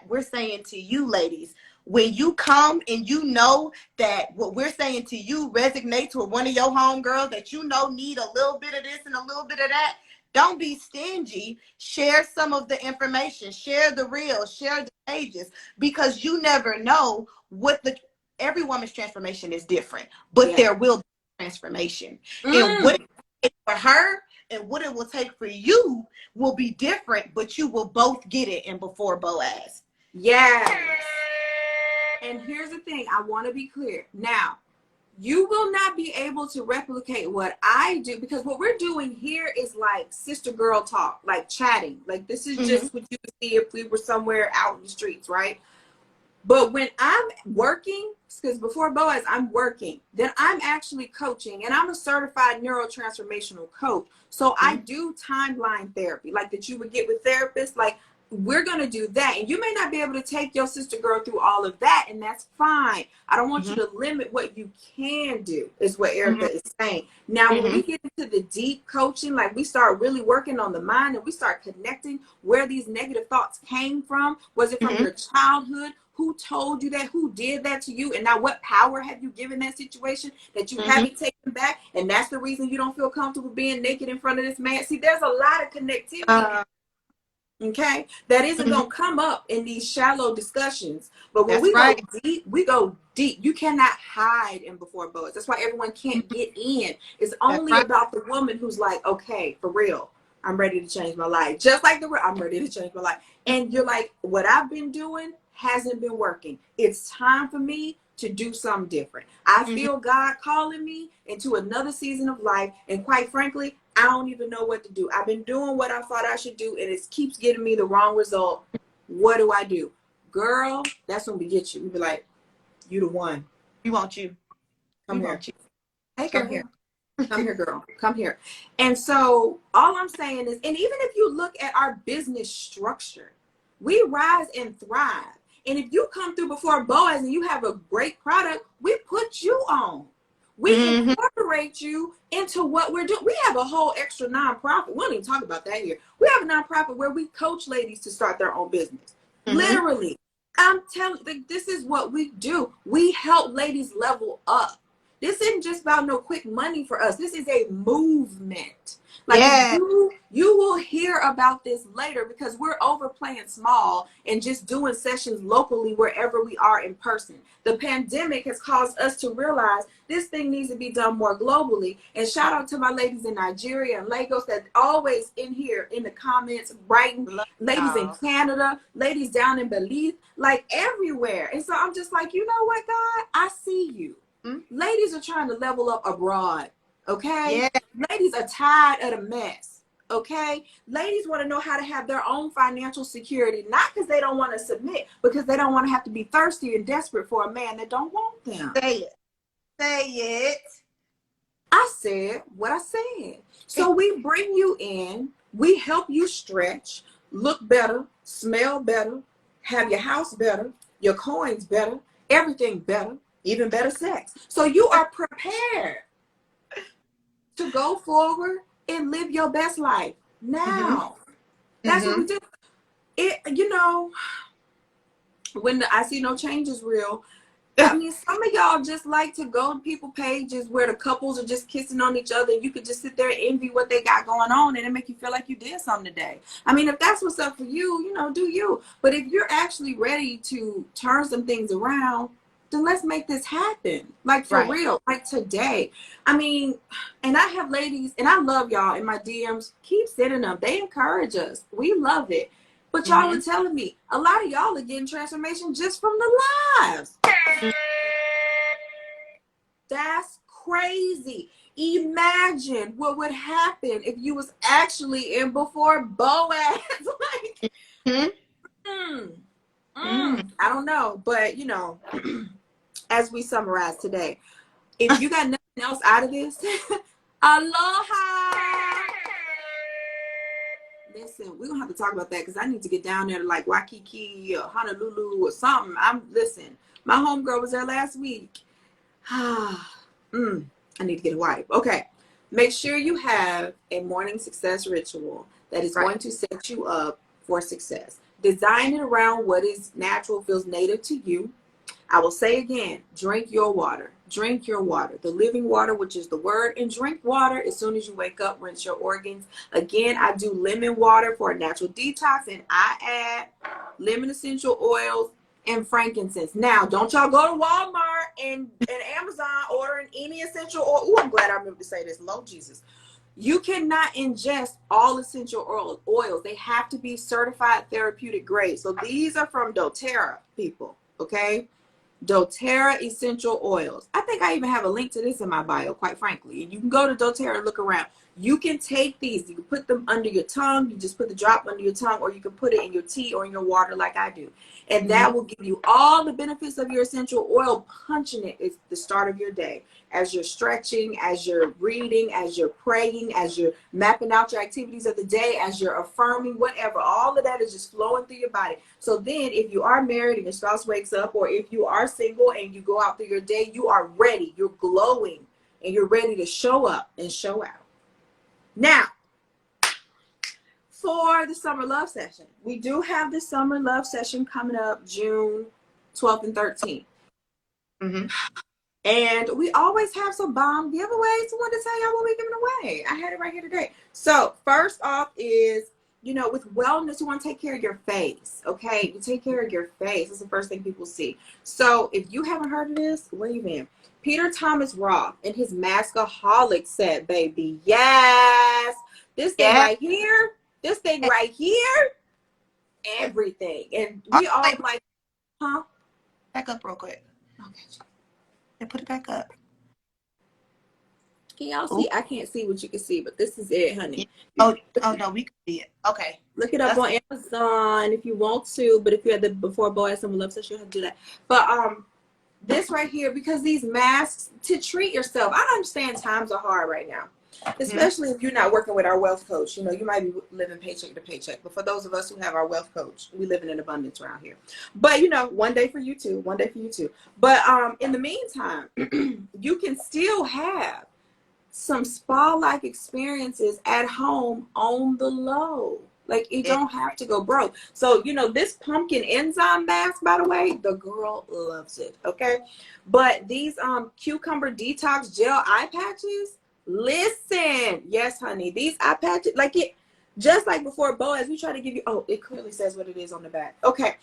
S2: we're saying to you ladies, when you come and you know that what we're saying to you resonates with one of your homegirls that you know need a little bit of this and a little bit of that, don't be stingy. Share some of the information. Share the reels. Share the pages, because you never know what every woman's transformation is different, but there will be transformation. And what it is for her and what it will take for you will be different, but you will both get it in Before Boaz.
S1: Yes. And here's the thing, I want to be clear. Now, you will not be able to replicate what I do, because what we're doing here is like sister girl talk, like chatting. Like this is just what you would see if we were somewhere out in the streets, right? But when I'm working, because Before Boaz, I'm working, then I'm actually coaching, and I'm a certified neurotransformational coach. So I do timeline therapy, like that you would get with therapists. Like, we're going to do that. And you may not be able to take your sister girl through all of that, and that's fine. I don't want you to limit what you can do, is what Erica is saying. Now, when we get into the deep coaching, like we start really working on the mind and we start connecting where these negative thoughts came from. Was it from your childhood? Who told you that? Who did that to you? And now what power have you given that situation that you haven't taken back? And that's the reason you don't feel comfortable being naked in front of this man. See, there's a lot of connectivity. Okay, that isn't gonna come up in these shallow discussions, but when we go deep, we go deep. You cannot hide in Before Boaz. That's why everyone can't get in. It's only about the woman who's like, okay, for real, I'm ready to change my life. Just like I'm ready to change my life. And you're like, what I've been doing hasn't been working. It's time for me to do something different. I feel God calling me into another season of life, and quite frankly, I don't even know what to do. I've been doing what I thought I should do, and it keeps getting me the wrong result. What do I do? Girl, that's when we get you. We be like, you the one.
S2: We want you.
S1: Come here.
S2: Hey,
S1: girl. Come here. Come here, girl. Come here. And so all I'm saying is, and even if you look at our business structure, we rise and thrive. And if you come through Before Boaz and you have a great product, we put you on. We incorporate you into what we're doing. We have a whole extra nonprofit. We don't even talk about that here. We have a nonprofit where we coach ladies to start their own business. Literally. I'm telling you, this is what we do. We help ladies level up. This isn't just about no quick money for us. This is a movement. Like you will hear about this later, because we're overplaying small and just doing sessions locally wherever we are in person. The pandemic has caused us to realize this thing needs to be done more globally. And shout out to my ladies in Nigeria and Lagos that always in here in the comments writing, ladies in Canada, ladies down in Belize, like everywhere. And so I'm just like, you know what, God, I see you. Ladies are trying to level up abroad. Okay. Ladies are tired of the mess. Okay. Ladies want to know how to have their own financial security, not because they don't want to submit, because they don't want to have to be thirsty and desperate for a man that don't want them.
S2: Say it.
S1: I said what I said. So we bring you in, we help you stretch, look better, smell better, have your house better, your coins better, everything better, even better sex. So you are prepared to go forward and live your best life now. That's what we do. It, you know, when I see no change is real. I mean, some of y'all just like to go to people pages where the couples are just kissing on each other. You could just sit there and envy what they got going on, and it make you feel like you did something today. I mean, if that's what's up for you, you know, do you. But if you're actually ready to turn some things around, then let's make this happen. Like, for real, like today. I mean, and I have ladies, and I love y'all in my DMs. Keep sending them. They encourage us. We love it. But y'all are telling me, a lot of y'all are getting transformation just from the lives. That's crazy. Imagine what would happen if you was actually in Before Boaz. Like, I don't know. But, you know, as we summarize today, if you got nothing else out of this, aloha. Listen, we're gonna have to talk about that, because I need to get down there to like Waikiki or Honolulu or something. Listen, my homegirl was there last week. I need to get a wife. Okay. Make sure you have a morning success ritual that is going to set you up for success. Design it around what is natural, feels native to you. I will say again, drink your water. Drink your water. The living water, which is the word, and drink water as soon as you wake up, rinse your organs. Again, I do lemon water for a natural detox, and I add lemon essential oils and frankincense. Now, don't y'all go to Walmart and Amazon ordering any essential oil. Oh, I'm glad I remember to say this. Lord Jesus. You cannot ingest all essential oils. They have to be certified therapeutic grade. So these are from doTERRA, people, okay? doTERRA essential oils. I think I even have a link to this in my bio, quite frankly. And you can go to doTERRA and look around. You can take these, you can put them under your tongue, you just put the drop under your tongue, or you can put it in your tea or in your water like I do. And that will give you all the benefits of your essential oil. Punching it is the start of your day. As you're stretching, as you're reading, as you're praying, as you're mapping out your activities of the day, as you're affirming, whatever, all of that is just flowing through your body. So then if you are married and your spouse wakes up, or if you are single and you go out through your day, you are ready, you're glowing, and you're ready to show up and show out. Now, for the summer love session, we do have the summer love session coming up June 12th and 13th. And we always have some bomb giveaways. I want to tell y'all what we're giving away. I had it right here today. So first off is, you know, with wellness, you want to take care of your face. Okay, you take care of your face. That's the first thing people see. So if you haven't heard of this, where you been? Peter Thomas Roth and his Maskaholic set, baby. Yes, this thing right here. This thing right here. Everything. And we all like, huh?
S2: Back up real quick.
S1: Okay.
S2: And put it back up.
S1: Can y'all see? I can't see what you can see, but this is it, honey.
S2: Oh no, we can see it. Okay.
S1: Look it up on Amazon if you want to, but if you're at the Before Boaz Summer Love Session, you have to do that. But this right here, because these masks, to treat yourself, I understand times are hard right now, especially if you're not working with our wealth coach. You know, you might be living paycheck to paycheck, but for those of us who have our wealth coach, we live in abundance around here. But you know, one day for you too, one day for you too. But in the meantime, you can still have some spa-like experiences at home on the low. Like, you don't have to go broke. So, you know, this pumpkin enzyme mask, by the way, the girl loves it, okay? But these cucumber detox gel eye patches, listen, yes, honey, these eye patches, like it, just like Before Boaz, we try to give you, oh, it clearly says what it is on the back. Okay,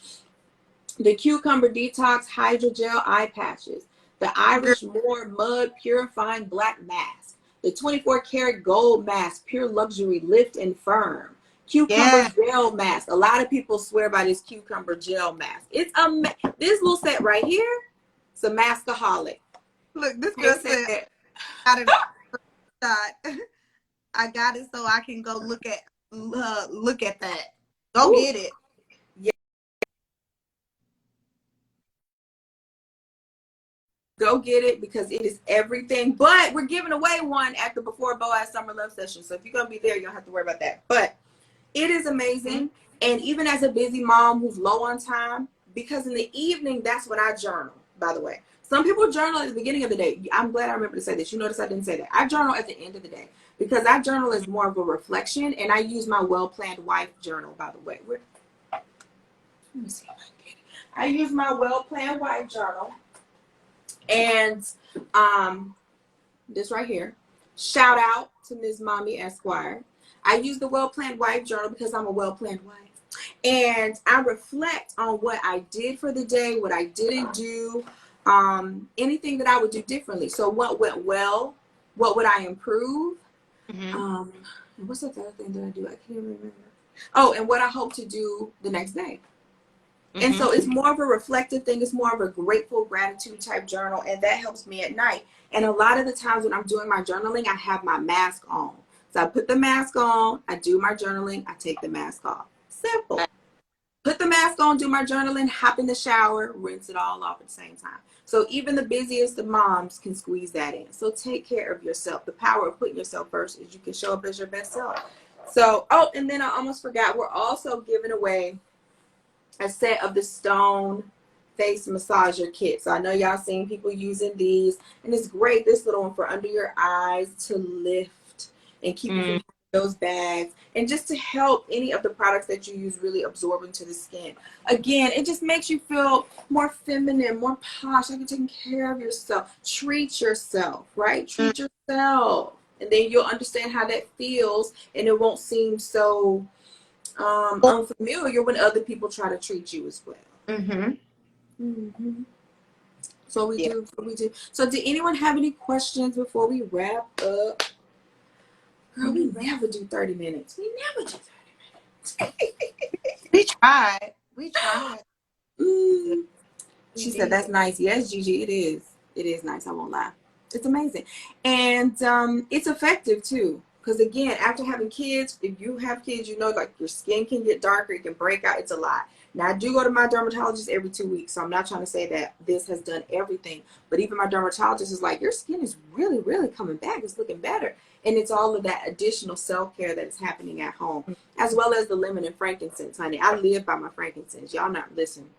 S1: the cucumber detox hydrogel eye patches, the Irish Moor mud purifying black mask, the 24 karat gold mask, pure luxury, lift and firm. Cucumber gel mask. A lot of people swear by this cucumber gel mask. It's this little set right here. It's a maskaholic.
S2: Look, this girl said, I got it so I can go look at that. Go get it.
S1: Go get it because it is everything. But we're giving away one at the Before Boaz Summer Love Session. So if you're going to be there, you don't have to worry about that. But it is amazing. And even as a busy mom who's low on time, because in the evening, that's when I journal, by the way. Some people journal at the beginning of the day. I'm glad I remember to say this. You notice I didn't say that. I journal at the end of the day because I journal is more of a reflection. And I use my Well-Planned Wife journal, by the way. Let me see if I can get it. I use my Well-Planned Wife journal. And this right here, shout out to Ms. Mommy Esquire. I use the Well-Planned Wife journal because I'm a well-planned wife. And I reflect on what I did for the day, what I didn't do, anything that I would do differently. So what went well? What would I improve? What's the other thing that I do? I can't even remember. Oh, and what I hope to do the next day. And so it's more of a reflective thing. It's more of a grateful gratitude type journal. And that helps me at night. And a lot of the times when I'm doing my journaling, I have my mask on. So I put the mask on, I do my journaling, I take the mask off. Simple. Put the mask on, do my journaling, hop in the shower, rinse it all off at the same time. So even the busiest of moms can squeeze that in. So take care of yourself. The power of putting yourself first is you can show up as your best self. So, oh, and then I almost forgot, we're also giving away a set of the Stone face massager kit. So I know y'all seen people using these, and it's great. This little one for under your eyes to lift and keep you from those bags, and just to help any of the products that you use really absorb into the skin. Again, it just makes you feel more feminine, more posh, like you're taking care of yourself. Treat yourself, right? Treat yourself, and then you'll understand how that feels, and it won't seem so unfamiliar when other people try to treat you as well. So we do. So did anyone have any questions before we wrap up? Girl, we never do 30 minutes. We never do 30 minutes.
S2: We tried. We tried.
S1: Mm.
S2: We
S1: She said,
S2: did.
S1: that's nice. Yes, Gigi, it is. It is nice. I won't lie. It's amazing. And it's effective too. Because again, after having kids, if you have kids, you know, like your skin can get darker, it can break out. It's a lot. Now, I do go to my dermatologist every 2 weeks. So I'm not trying to say that this has done everything. But even my dermatologist is like, your skin is really, really coming back. It's looking better. And it's all of that additional self-care that is happening at home, as well as the lemon and frankincense, honey. I live by my frankincense. Y'all not listening.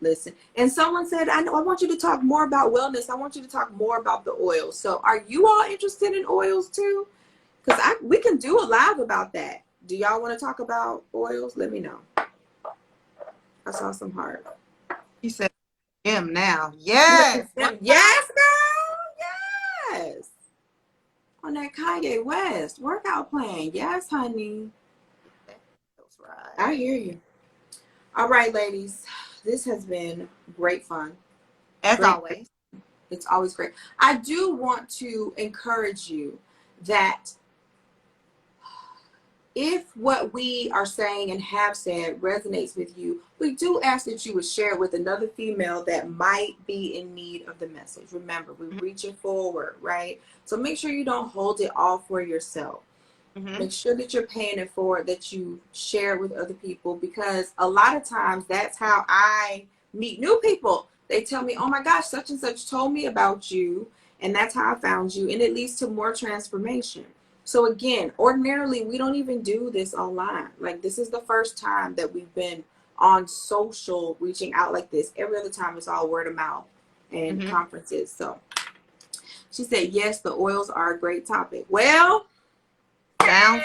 S1: Listen. And someone said, I want you to talk more about wellness. I want you to talk more about the oils. So are you all interested in oils too? Because we can do a live about that. Do y'all want to talk about oils? Let me know. I saw some heart.
S2: She said, "Him now, yes,
S1: Yes, girl. Yes. On that Kanye West workout plan. Yes, honey.
S2: That's right.
S1: I hear you. All right, ladies. This has been great fun.
S2: As
S1: Great.
S2: always."
S1: It's always great. I do want to encourage you that if what we are saying and have said resonates with you, we do ask that you would share it with another female that might be in need of the message. Remember, we're reaching forward, right? So make sure you don't hold it all for yourself. Make sure that you're paying it forward, that you share it with other people, because a lot of times that's how I meet new people. They tell me, oh my gosh, such and such told me about you, and that's how I found you, and it leads to more transformation. So again, ordinarily, we don't even do this online. Like, this is the first time that we've been on social reaching out like this. Every other time it's all word of mouth and conferences. So she said, yes, the oils are a great topic. Well,
S2: Sounds.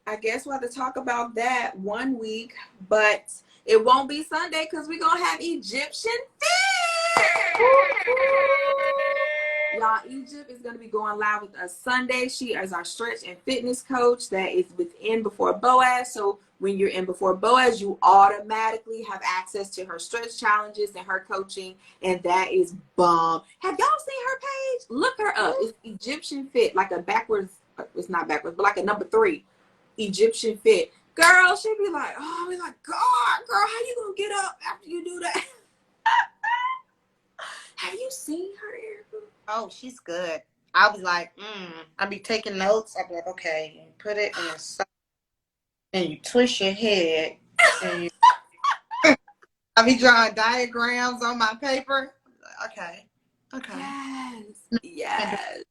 S1: I guess we'll have to talk about that one week, but it won't be Sunday because we're going to have Egyptian Fit. Y'all, Egypt is going to be going live with us Sunday. She is our stretch and fitness coach that is within Before Boaz. So when you're in Before Boaz, you automatically have access to her stretch challenges and her coaching, and that is bomb. Have y'all seen her page? Look her up. It's Egyptian Fit, like a backwards, it's not backwards, but like a number 3. Egyptian Fit. Girl, she'd be like, oh, we're like, God, girl, how you gonna get up after you do that? Have you seen her, Erica?
S2: Oh, she's good. I'll be like, I'll be taking notes. I'll be like, okay, and put it in a sock, and you twist your head, and I'll be drawing diagrams on my paper. Okay.
S1: Yes.
S2: No,
S1: Yes.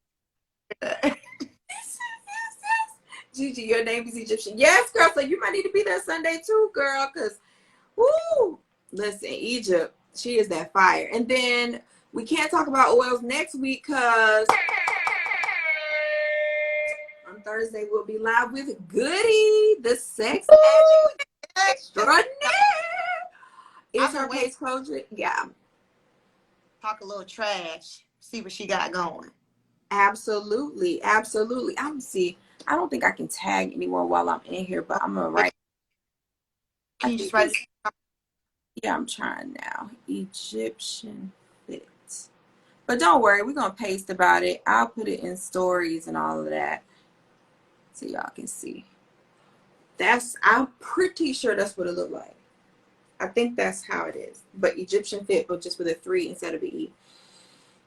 S1: Gigi, your name is Egyptian. Yes, girl. So you might need to be there Sunday too, girl. Because, woo, listen, Egypt, she is that fire. And then we can't talk about oils next week because on Thursday we'll be live with Goody, the sex extraordinaire. Is her page closed? Yeah.
S2: Talk a little trash. See what she got going.
S1: Absolutely. Absolutely. I'm see. I don't think I can tag anymore while I'm in here, but I'm gonna write.
S2: Can you just write?
S1: Yeah, I'm trying now. Egyptian Fit. But don't worry, we're gonna paste about it. I'll put it in stories and all of that so y'all can see. I'm pretty sure that's what it looked like. I think that's how it is. But Egyptian Fit, but just with a 3 instead of an E.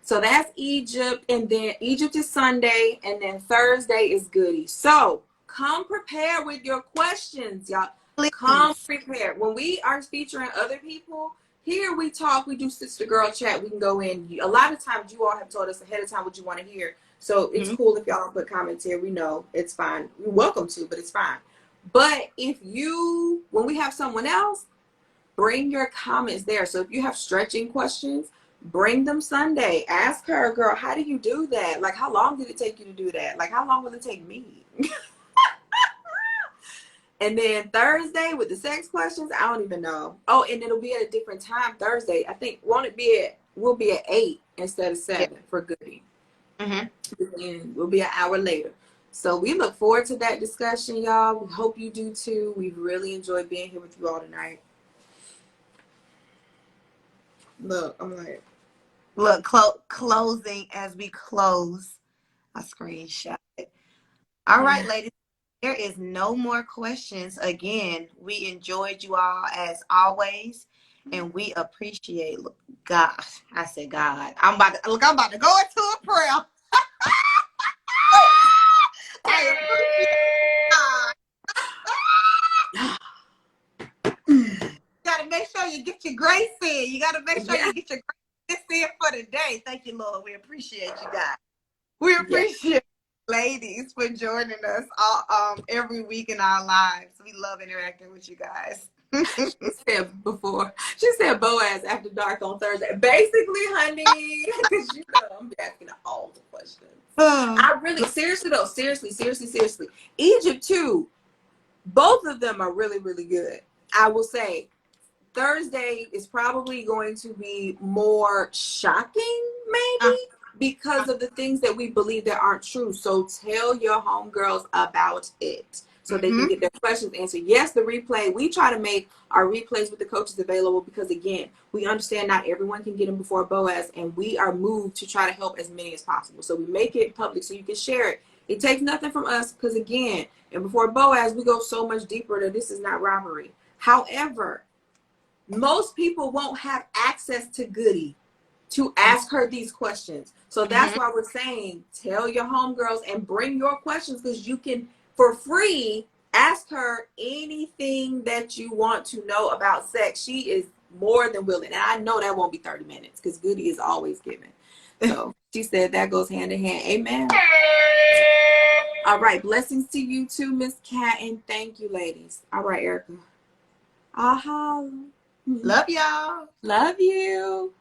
S1: So that's Egypt, and then Egypt is Sunday, and then Thursday is Goody. So come prepared with your questions, y'all.
S2: Please.
S1: Come prepared. When we are featuring other people, here we talk, we do sister girl chat, we can go in. A lot of times you all have told us ahead of time what you want to hear. So it's cool if y'all don't put comments here. We know it's fine. You're welcome to, but it's fine. But when we have someone else, bring your comments there. So if you have stretching questions, bring them Sunday. Ask her, girl, how do you do that? Like, how long did it take you to do that? Like, how long will it take me? And then Thursday with the sex questions, I don't even know. Oh, and it'll be at a different time Thursday. I think, we'll be at 8 instead of 7 for Goody. And we'll be an hour later. So we look forward to that discussion, y'all. We hope you do too. We've really enjoyed being here with you all tonight. Look, I'm like,
S2: Look, closing as we close. I screenshot it. All right,
S1: Yeah.
S2: ladies. There is no more questions. Again, we enjoyed you all as always, and we appreciate God. I said God. I'm about to go into a prayer. I appreciate God. You gotta make sure you get your grace in. You gotta make sure
S1: Yeah.
S2: you get your grace in for the day. Thank you, Lord. We appreciate you guys. We
S1: Yeah.
S2: appreciate ladies for joining us all, every week in our lives. We love interacting with you guys.
S1: She said Boaz after dark on Thursday. Basically, honey, because you know I'm asking all the questions. I really, seriously though, seriously. Egypt too. Both of them are really, really good. I will say Thursday is probably going to be more shocking, maybe, because of the things that we believe that aren't true. So tell your homegirls about it so they can get their questions answered. Yes, the replay, we try to make our replays with the coaches available because, again, we understand not everyone can get them before Boaz, and we are moved to try to help as many as possible. So we make it public so you can share it. It takes nothing from us because, again, and before Boaz, we go so much deeper that this is not robbery. However, most people won't have access to Goody to ask her these questions. So that's why we're saying tell your homegirls and bring your questions because you can, for free, ask her anything that you want to know about sex. She is more than willing. And I know that won't be 30 minutes because Goody is always giving. So she said that goes hand in hand. Amen. All right. Blessings to you too, Miss Cat. And thank you, ladies. All right, Erica. Aha.
S2: Love y'all.
S1: Love you.